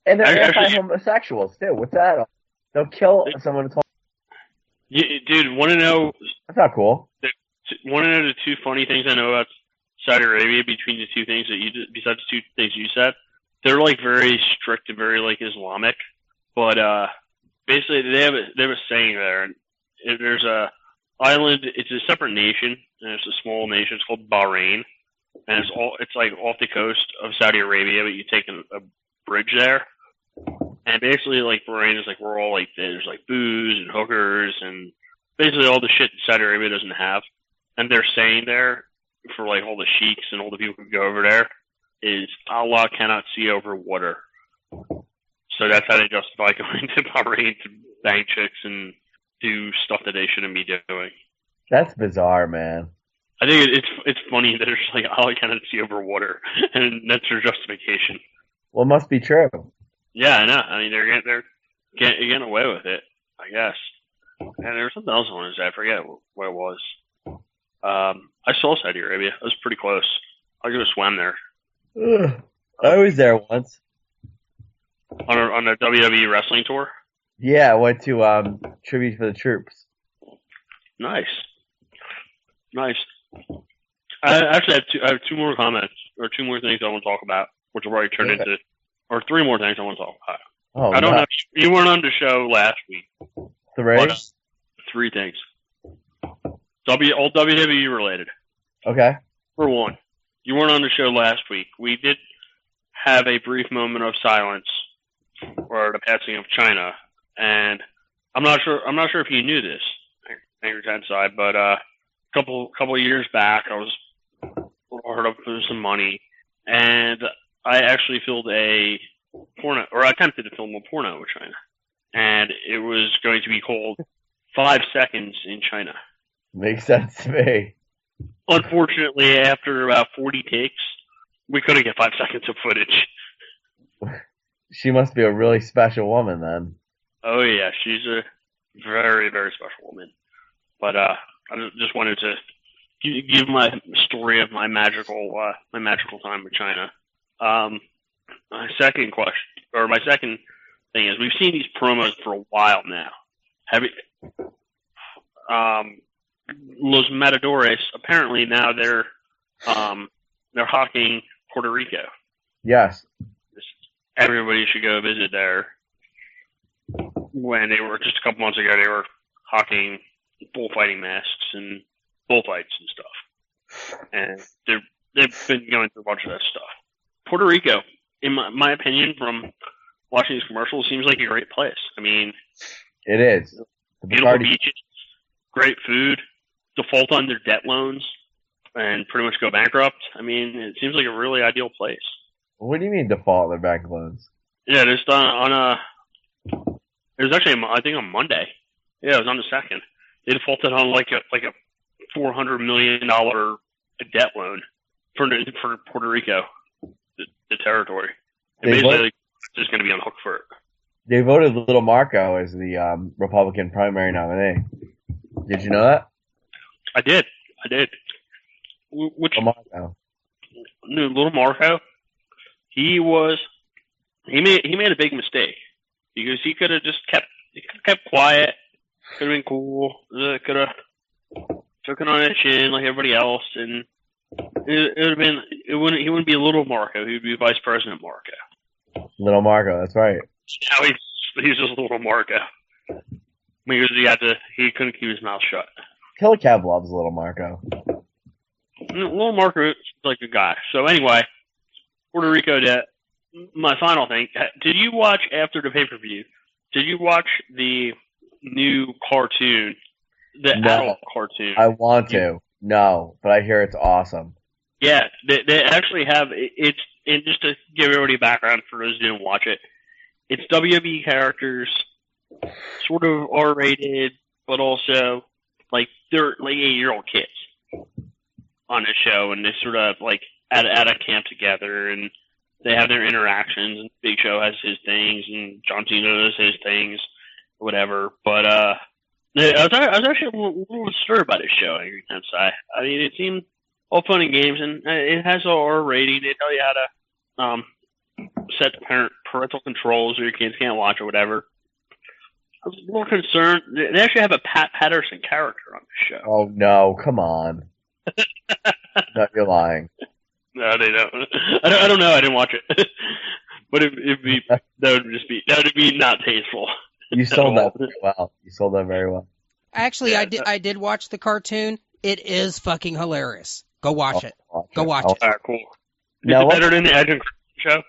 and they're anti-homosexuals too. What's that? They'll kill someone. Dude, want to know? That's not cool. Want to know the two funny things I know about Saudi Arabia between the two things that you did, besides the two things you said? They're like very strict and very like Islamic, but basically they have a saying there. And there's a island. It's a separate nation, and it's a small nation. It's called Bahrain, and it's like off the coast of Saudi Arabia, but you take a bridge there, and basically like Bahrain is like we're all like there's like booze and hookers and basically all the shit that Saudi Arabia doesn't have, and they're saying there for like all the sheiks and all the people who go over there is Allah cannot see over water. So that's how they justify going to Bahrain to bang chicks and do stuff that they shouldn't be doing. That's bizarre, man. I think it's funny that it's like Allah cannot see over water, and that's their justification. Well, it must be true. Yeah, I know. I mean, they're getting away with it, I guess. And there was something else I wanted to say. I forget what it was. I saw Saudi Arabia. I was pretty close. I could have swam there. I was there once. On a WWE wrestling tour? Yeah, I went to Tribute for the Troops. Nice. I have two more comments, or two more things I want to talk about, which have already turned into, or three more things I want to talk about. Oh, I don't know. You weren't on the show last week. Three things. All WWE related. Okay. For one, you weren't on the show last week. We did have a brief moment of silence for the passing of China, and I'm not sure if you knew this, Angry Tensai, but a couple of years back, I was hard up for some money, and I actually filmed a porno, or I attempted to film a porno with China, and it was going to be called 5 Seconds in China. Makes sense to me. Unfortunately, after about 40 takes, we couldn't get 5 seconds of footage. She must be a really special woman, then. Oh, yeah. She's a very, very special woman. But I just wanted to give my story of my magical time with China. My second thing is, we've seen these promos for a while now. Los Matadores, apparently now they're hawking Puerto Rico. Yes. Everybody should go visit there. When they were, just a couple months ago, they were hawking bullfighting masks and bullfights and stuff. And they've been going through a bunch of that stuff. Puerto Rico, in my opinion, from watching these commercials, seems like a great place. I mean... It is. beautiful beaches, great food, default on their debt loans, and pretty much go bankrupt. I mean, it seems like a really ideal place. What do you mean default on their bank loans? Yeah, just it was actually, I think, on Monday. Yeah, it was on the 2nd. They defaulted on like a $400 million debt loan for Puerto Rico, the territory. And basically, just going to be on the hook for it. They voted Little Marco as the Republican primary nominee. Did you know that? I did. Which Little Marco? He made a big mistake because he could have just kept quiet. Could have been cool. Could have took it on his chin like everybody else, and he wouldn't be Little Marco. He would be Vice President Marco. Little Marco, that's right. Now he's just Little Marco because he couldn't keep his mouth shut. Killer Kev loves Little Marco. Little Marco is like a guy. So anyway, Puerto Rico debt. My final thing. Did you watch after the pay-per-view? Did you watch the new cartoon, adult cartoon? I want to. No, but I hear it's awesome. Yeah, they actually have it's. And just to give everybody a background for those who didn't watch it, it's WWE characters, sort of R-rated, but also like they're like 8-year-old kids on the show, and they sort of like at a camp together, and they have their interactions. And Big Show has his things, and John Cena does his things, whatever. But I was actually a little disturbed by this show. I mean, it seemed all fun and games, and it has an R rating. They tell you how to set parental controls, or your kids can't watch or whatever. I was a little concerned. They actually have a Pat Patterson character on the show. Oh no! Come on. No, you're lying. No, they don't. I don't know. I didn't watch it, but that would be not tasteful. You sold that very well. Actually, I did watch the cartoon. It is fucking hilarious. Go watch it. Go watch it. All right, cool. Is it better than the Edge and Christian show?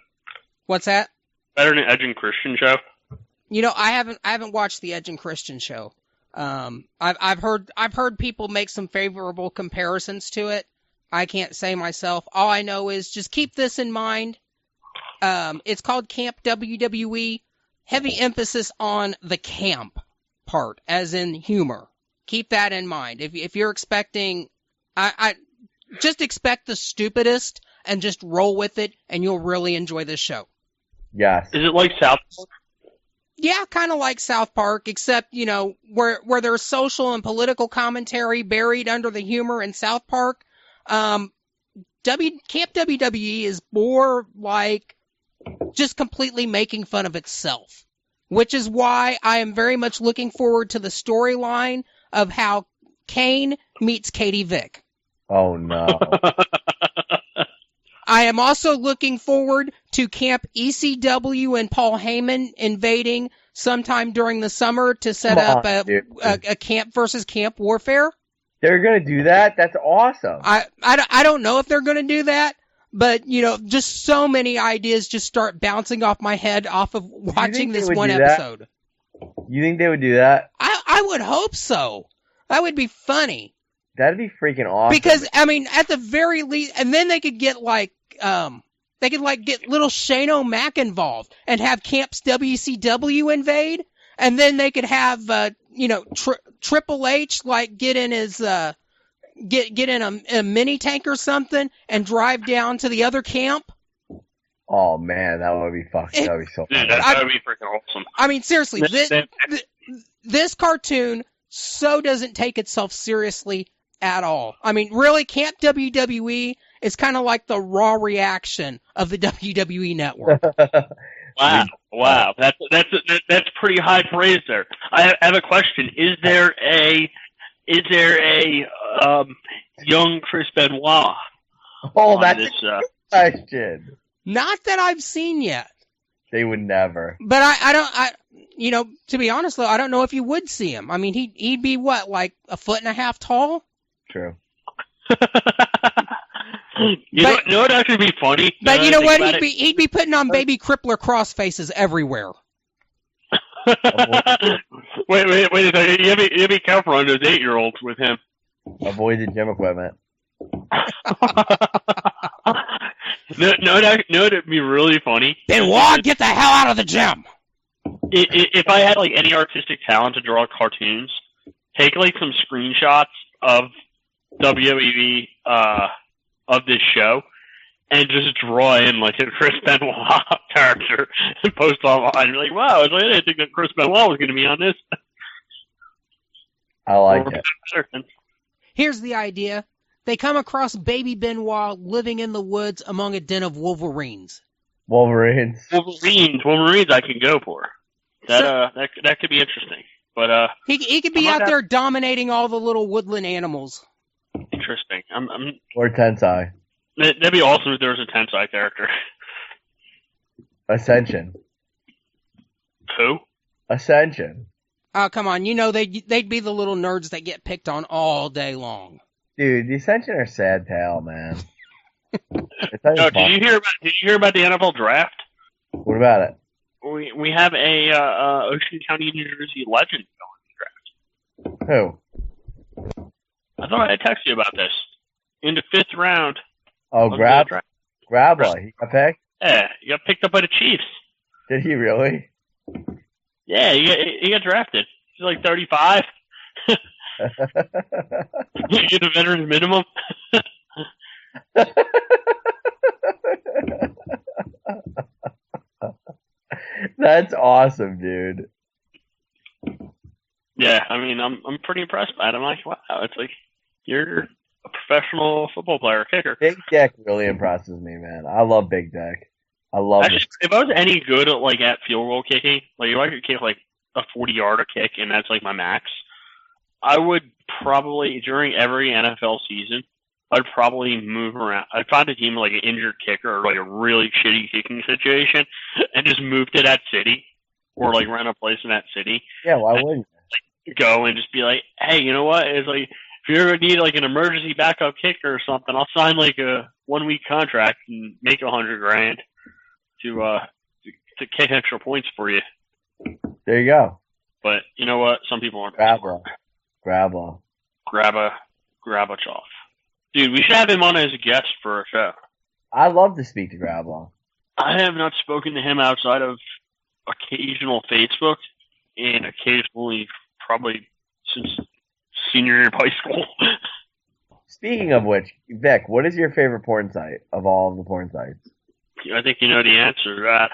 What's that? Better than the Edge and Christian show? You know, I haven't watched the Edge and Christian show. I've heard people make some favorable comparisons to it. I can't say myself. All I know is just keep this in mind. It's called Camp WWE. Heavy emphasis on the camp part, as in humor. Keep that in mind. If you're expecting, I just expect the stupidest and just roll with it, and you'll really enjoy this show. Yes. Is it like South Park? Yeah, kind of like South Park, except, you know, where there's social and political commentary buried under the humor in South Park. Camp WWE is more like just completely making fun of itself, which is why I am very much looking forward to the storyline of how Kane meets Katie Vick. Oh, no. I am also looking forward to Camp ECW and Paul Heyman invading sometime during the summer to set up a camp versus camp warfare. They're going to do that? That's awesome. I don't know if they're going to do that, but, you know, just so many ideas just start bouncing off my head off of watching this one episode. You think they would do that? I would hope so. That would be funny. That'd be freaking awesome. Because, I mean, at the very least, and then they could get get little Shane O'Mac involved and have Camps WCW invade, and then they could have, Triple H, get in his, get in a mini tank or something and drive down to the other camp. Oh man, that would be fucking. That would be so funny. That would be freaking awesome. I mean, seriously, this cartoon so doesn't take itself seriously at all. I mean, really, Camp WWE is kind of like the Raw reaction of the WWE network. Wow, that's pretty high praise there. I have a question. Is there a young Chris Benoit? Oh, that's a good question. Not that I've seen yet. They would never. But to be honest though, I don't know if you would see him. I mean, he'd be what, like 1.5 feet tall? True. You know what'd actually be funny? But you know what? He'd be putting on baby crippler cross faces everywhere. wait a second. You be careful on those 8-year-olds with him. Avoid the gym equipment. No, that'd be really funny. Benoit, get the hell out of the gym. If I had like any artistic talent to draw cartoons, take like some screenshots of WWE of this show, and just draw in like a Chris Benoit character and post online. You're like, wow, I didn't think that Chris Benoit was going to be on this. I like it. Here's the idea. They come across baby Benoit living in the woods among a den of Wolverines. Wolverines I can go for. That could be interesting. But he could be out there dominating all the little woodland animals. Interesting. Or Tensai. That'd be awesome if there was a Tensai character. Ascension. Who? Ascension. Oh, come on. You know, they'd be the little nerds that get picked on all day long. Dude, the Ascension are sad tale, man. No, did you hear about the NFL draft? What about it? We have a Ocean County, New Jersey legend going to the draft. Who? I thought I'd text you about this. In the 5th round. Oh, Grabba. He got picked? Yeah, he got picked up by the Chiefs. Did he really? Yeah, he got drafted. He's like 35. You get a veteran's minimum. That's awesome, dude. Yeah, I mean, I'm pretty impressed by it. I'm like, wow, it's like you're a professional football player, kicker. Big Dick really impresses me, man. I love Big Dick. I love it. If I was any good at like at field goal kicking, like if I could kick like a 40-yarder kick and that's like my max, I would probably during every NFL season, I'd probably move around. I'd find a team like an injured kicker or like a really shitty kicking situation, and just move to that city or like rent a place in that city. Yeah, why wouldn't you? Go and just be like, hey, you know what? It's like if you ever need like an emergency backup kicker or something, I'll sign like a 1-week contract and make $100,000 to kick extra points for you. There you go. But you know what? Some people aren't. Grab a choff. Dude, we should have him on as a guest for a show. I'd love to speak to Grablaw. I have not spoken to him outside of occasional Facebook and occasionally probably since senior year of high school. Speaking of which, Vic, what is your favorite porn site of all of the porn sites? I think you know the answer to that.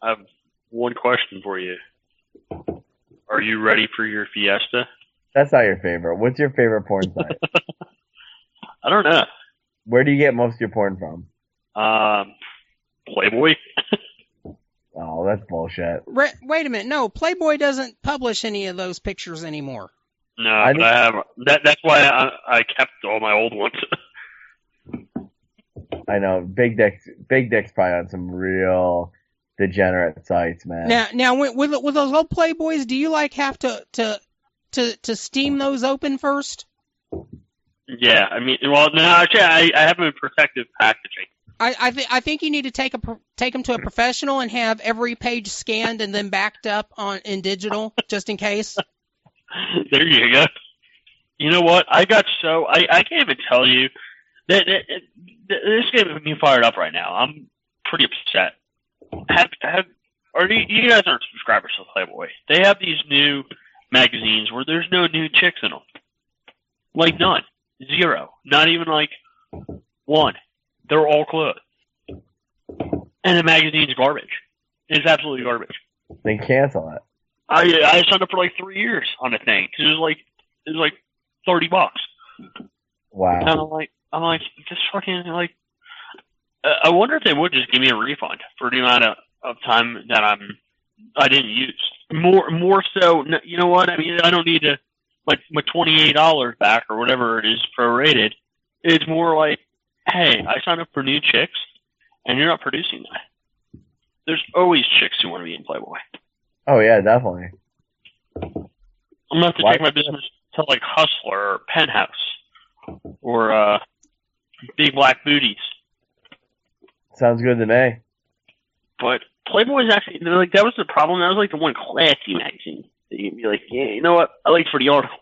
I have one question for you. Are you ready for your fiesta? That's not your favorite. What's your favorite porn site? I don't know. Where do you get most of your porn from? Playboy. Oh, that's bullshit. Wait a minute. No, Playboy doesn't publish any of those pictures anymore. No, I have. That's why I kept all my old ones. I know. Big Dick's probably on some real degenerate sites, man. Now, with those old Playboys, do you like have to steam those open first? Yeah, I mean, well, no, actually, I have them in protective packaging. I think you need to take them to a professional and have every page scanned and then backed up in digital, just in case. There you go. You know what? I can't even tell you that this game is being fired up right now. I'm pretty upset. You guys aren't subscribers to Playboy? They have these new magazines where there's no nude chicks in them. Like none. 0. Not even like 1. They're all clothed. And the magazine's garbage. It's absolutely garbage. Then cancel it. I signed up for like 3 years on the thing because it was like $30. Wow. And I'm like, just fucking like. I wonder if they would just give me a refund for the amount of time that I didn't use. More so, you know what? I mean, I don't need to like my $28 back or whatever it is prorated. It's more like, hey, I signed up for new chicks, and you're not producing that. There's always chicks who want to be in Playboy. Oh yeah, definitely. I'm gonna have to take my business to like Hustler or Penthouse or Big Black Booties. Sounds good to me. But Playboy's actually, like, that was the problem. That was like the one classy magazine that you'd be like, yeah, you know what? I like it for the articles.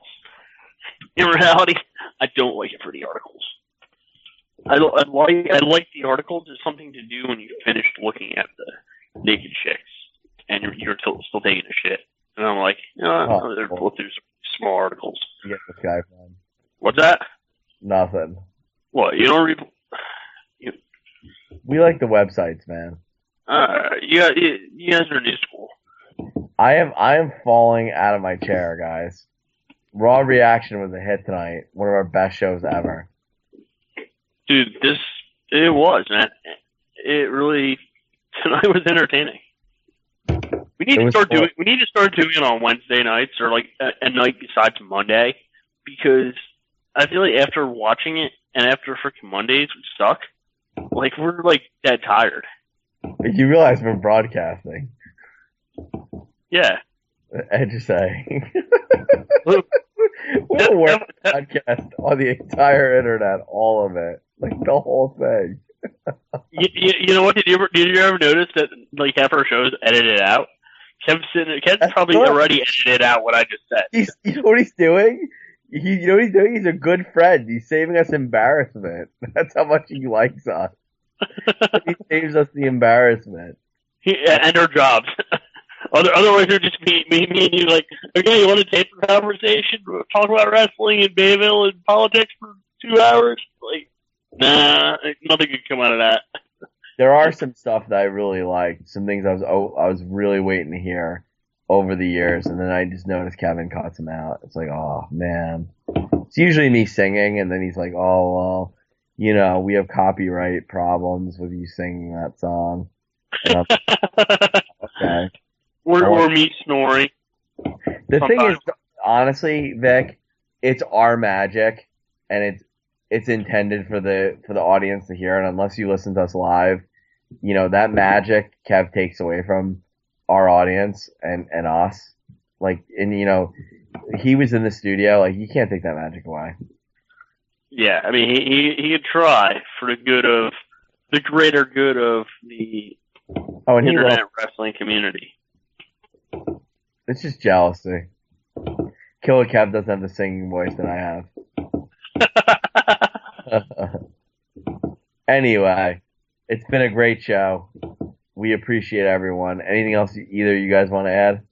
In reality, I don't like it for the articles. I like the articles as something to do when you finished looking at the naked chicks and you're still taking a shit. And I'm like, you know, they're both through some small articles. You get this guy from. What's that? Nothing. What, you don't read? We like the websites, man. You guys are new school. I am falling out of my chair, guys. Raw Reaction was a hit tonight. One of our best shows ever. Dude, it was, man. It really, tonight was entertaining. We need to start doing it on Wednesday nights or like a night besides Monday, because I feel like after watching it and after freaking Mondays we suck. Like, we're like dead tired. You realize we're broadcasting. Yeah. I just say. We're the worst podcast on the entire internet, all of it. Like, the whole thing. You know what? Did you ever notice that, like, half our shows edited out? Ken's probably already edited out what I just said. You know what he's doing? You know what he's doing? He's a good friend. He's saving us embarrassment. That's how much he likes us. He saves us the embarrassment. And our jobs. Otherwise, it would just be me and you like, okay, you want to tape a conversation? We'll talk about wrestling and Bayville and politics for 2 hours? Like, nah, nothing could come out of that. There are some stuff that I really like. Some things I was really waiting to hear over the years, and then I just noticed Kevin cuts them out. It's like, oh, man. It's usually me singing, and then he's like, oh, well, you know, we have copyright problems with you singing that song. Okay. Or me snoring. The thing is, honestly, Vic, it's our magic, and it's intended for the audience to hear, and unless you listen to us live, you know, that magic Kev takes away from our audience and us. Like, and you know, he was in the studio, like, you can't take that magic away. Yeah, I mean, he could try for the greater good of the internet wrestling community. It's just jealousy. Killer Kev doesn't have the singing voice that I have. Anyway, it's been a great show. We appreciate everyone. Anything else either you guys want to add?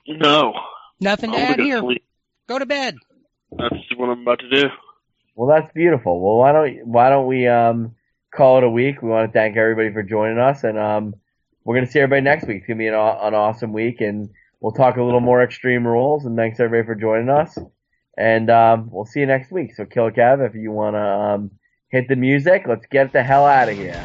No. Nothing to add here. Go to bed. That's what I'm about to do. Well, that's beautiful. Well, why don't we call it a week? We want to thank everybody for joining us, and we're gonna see everybody next week. It's gonna be an awesome week, and we'll talk a little more Extreme Rules. And thanks everybody for joining us, and we'll see you next week. So, Killer Kev, if you wanna hit the music, let's get the hell out of here.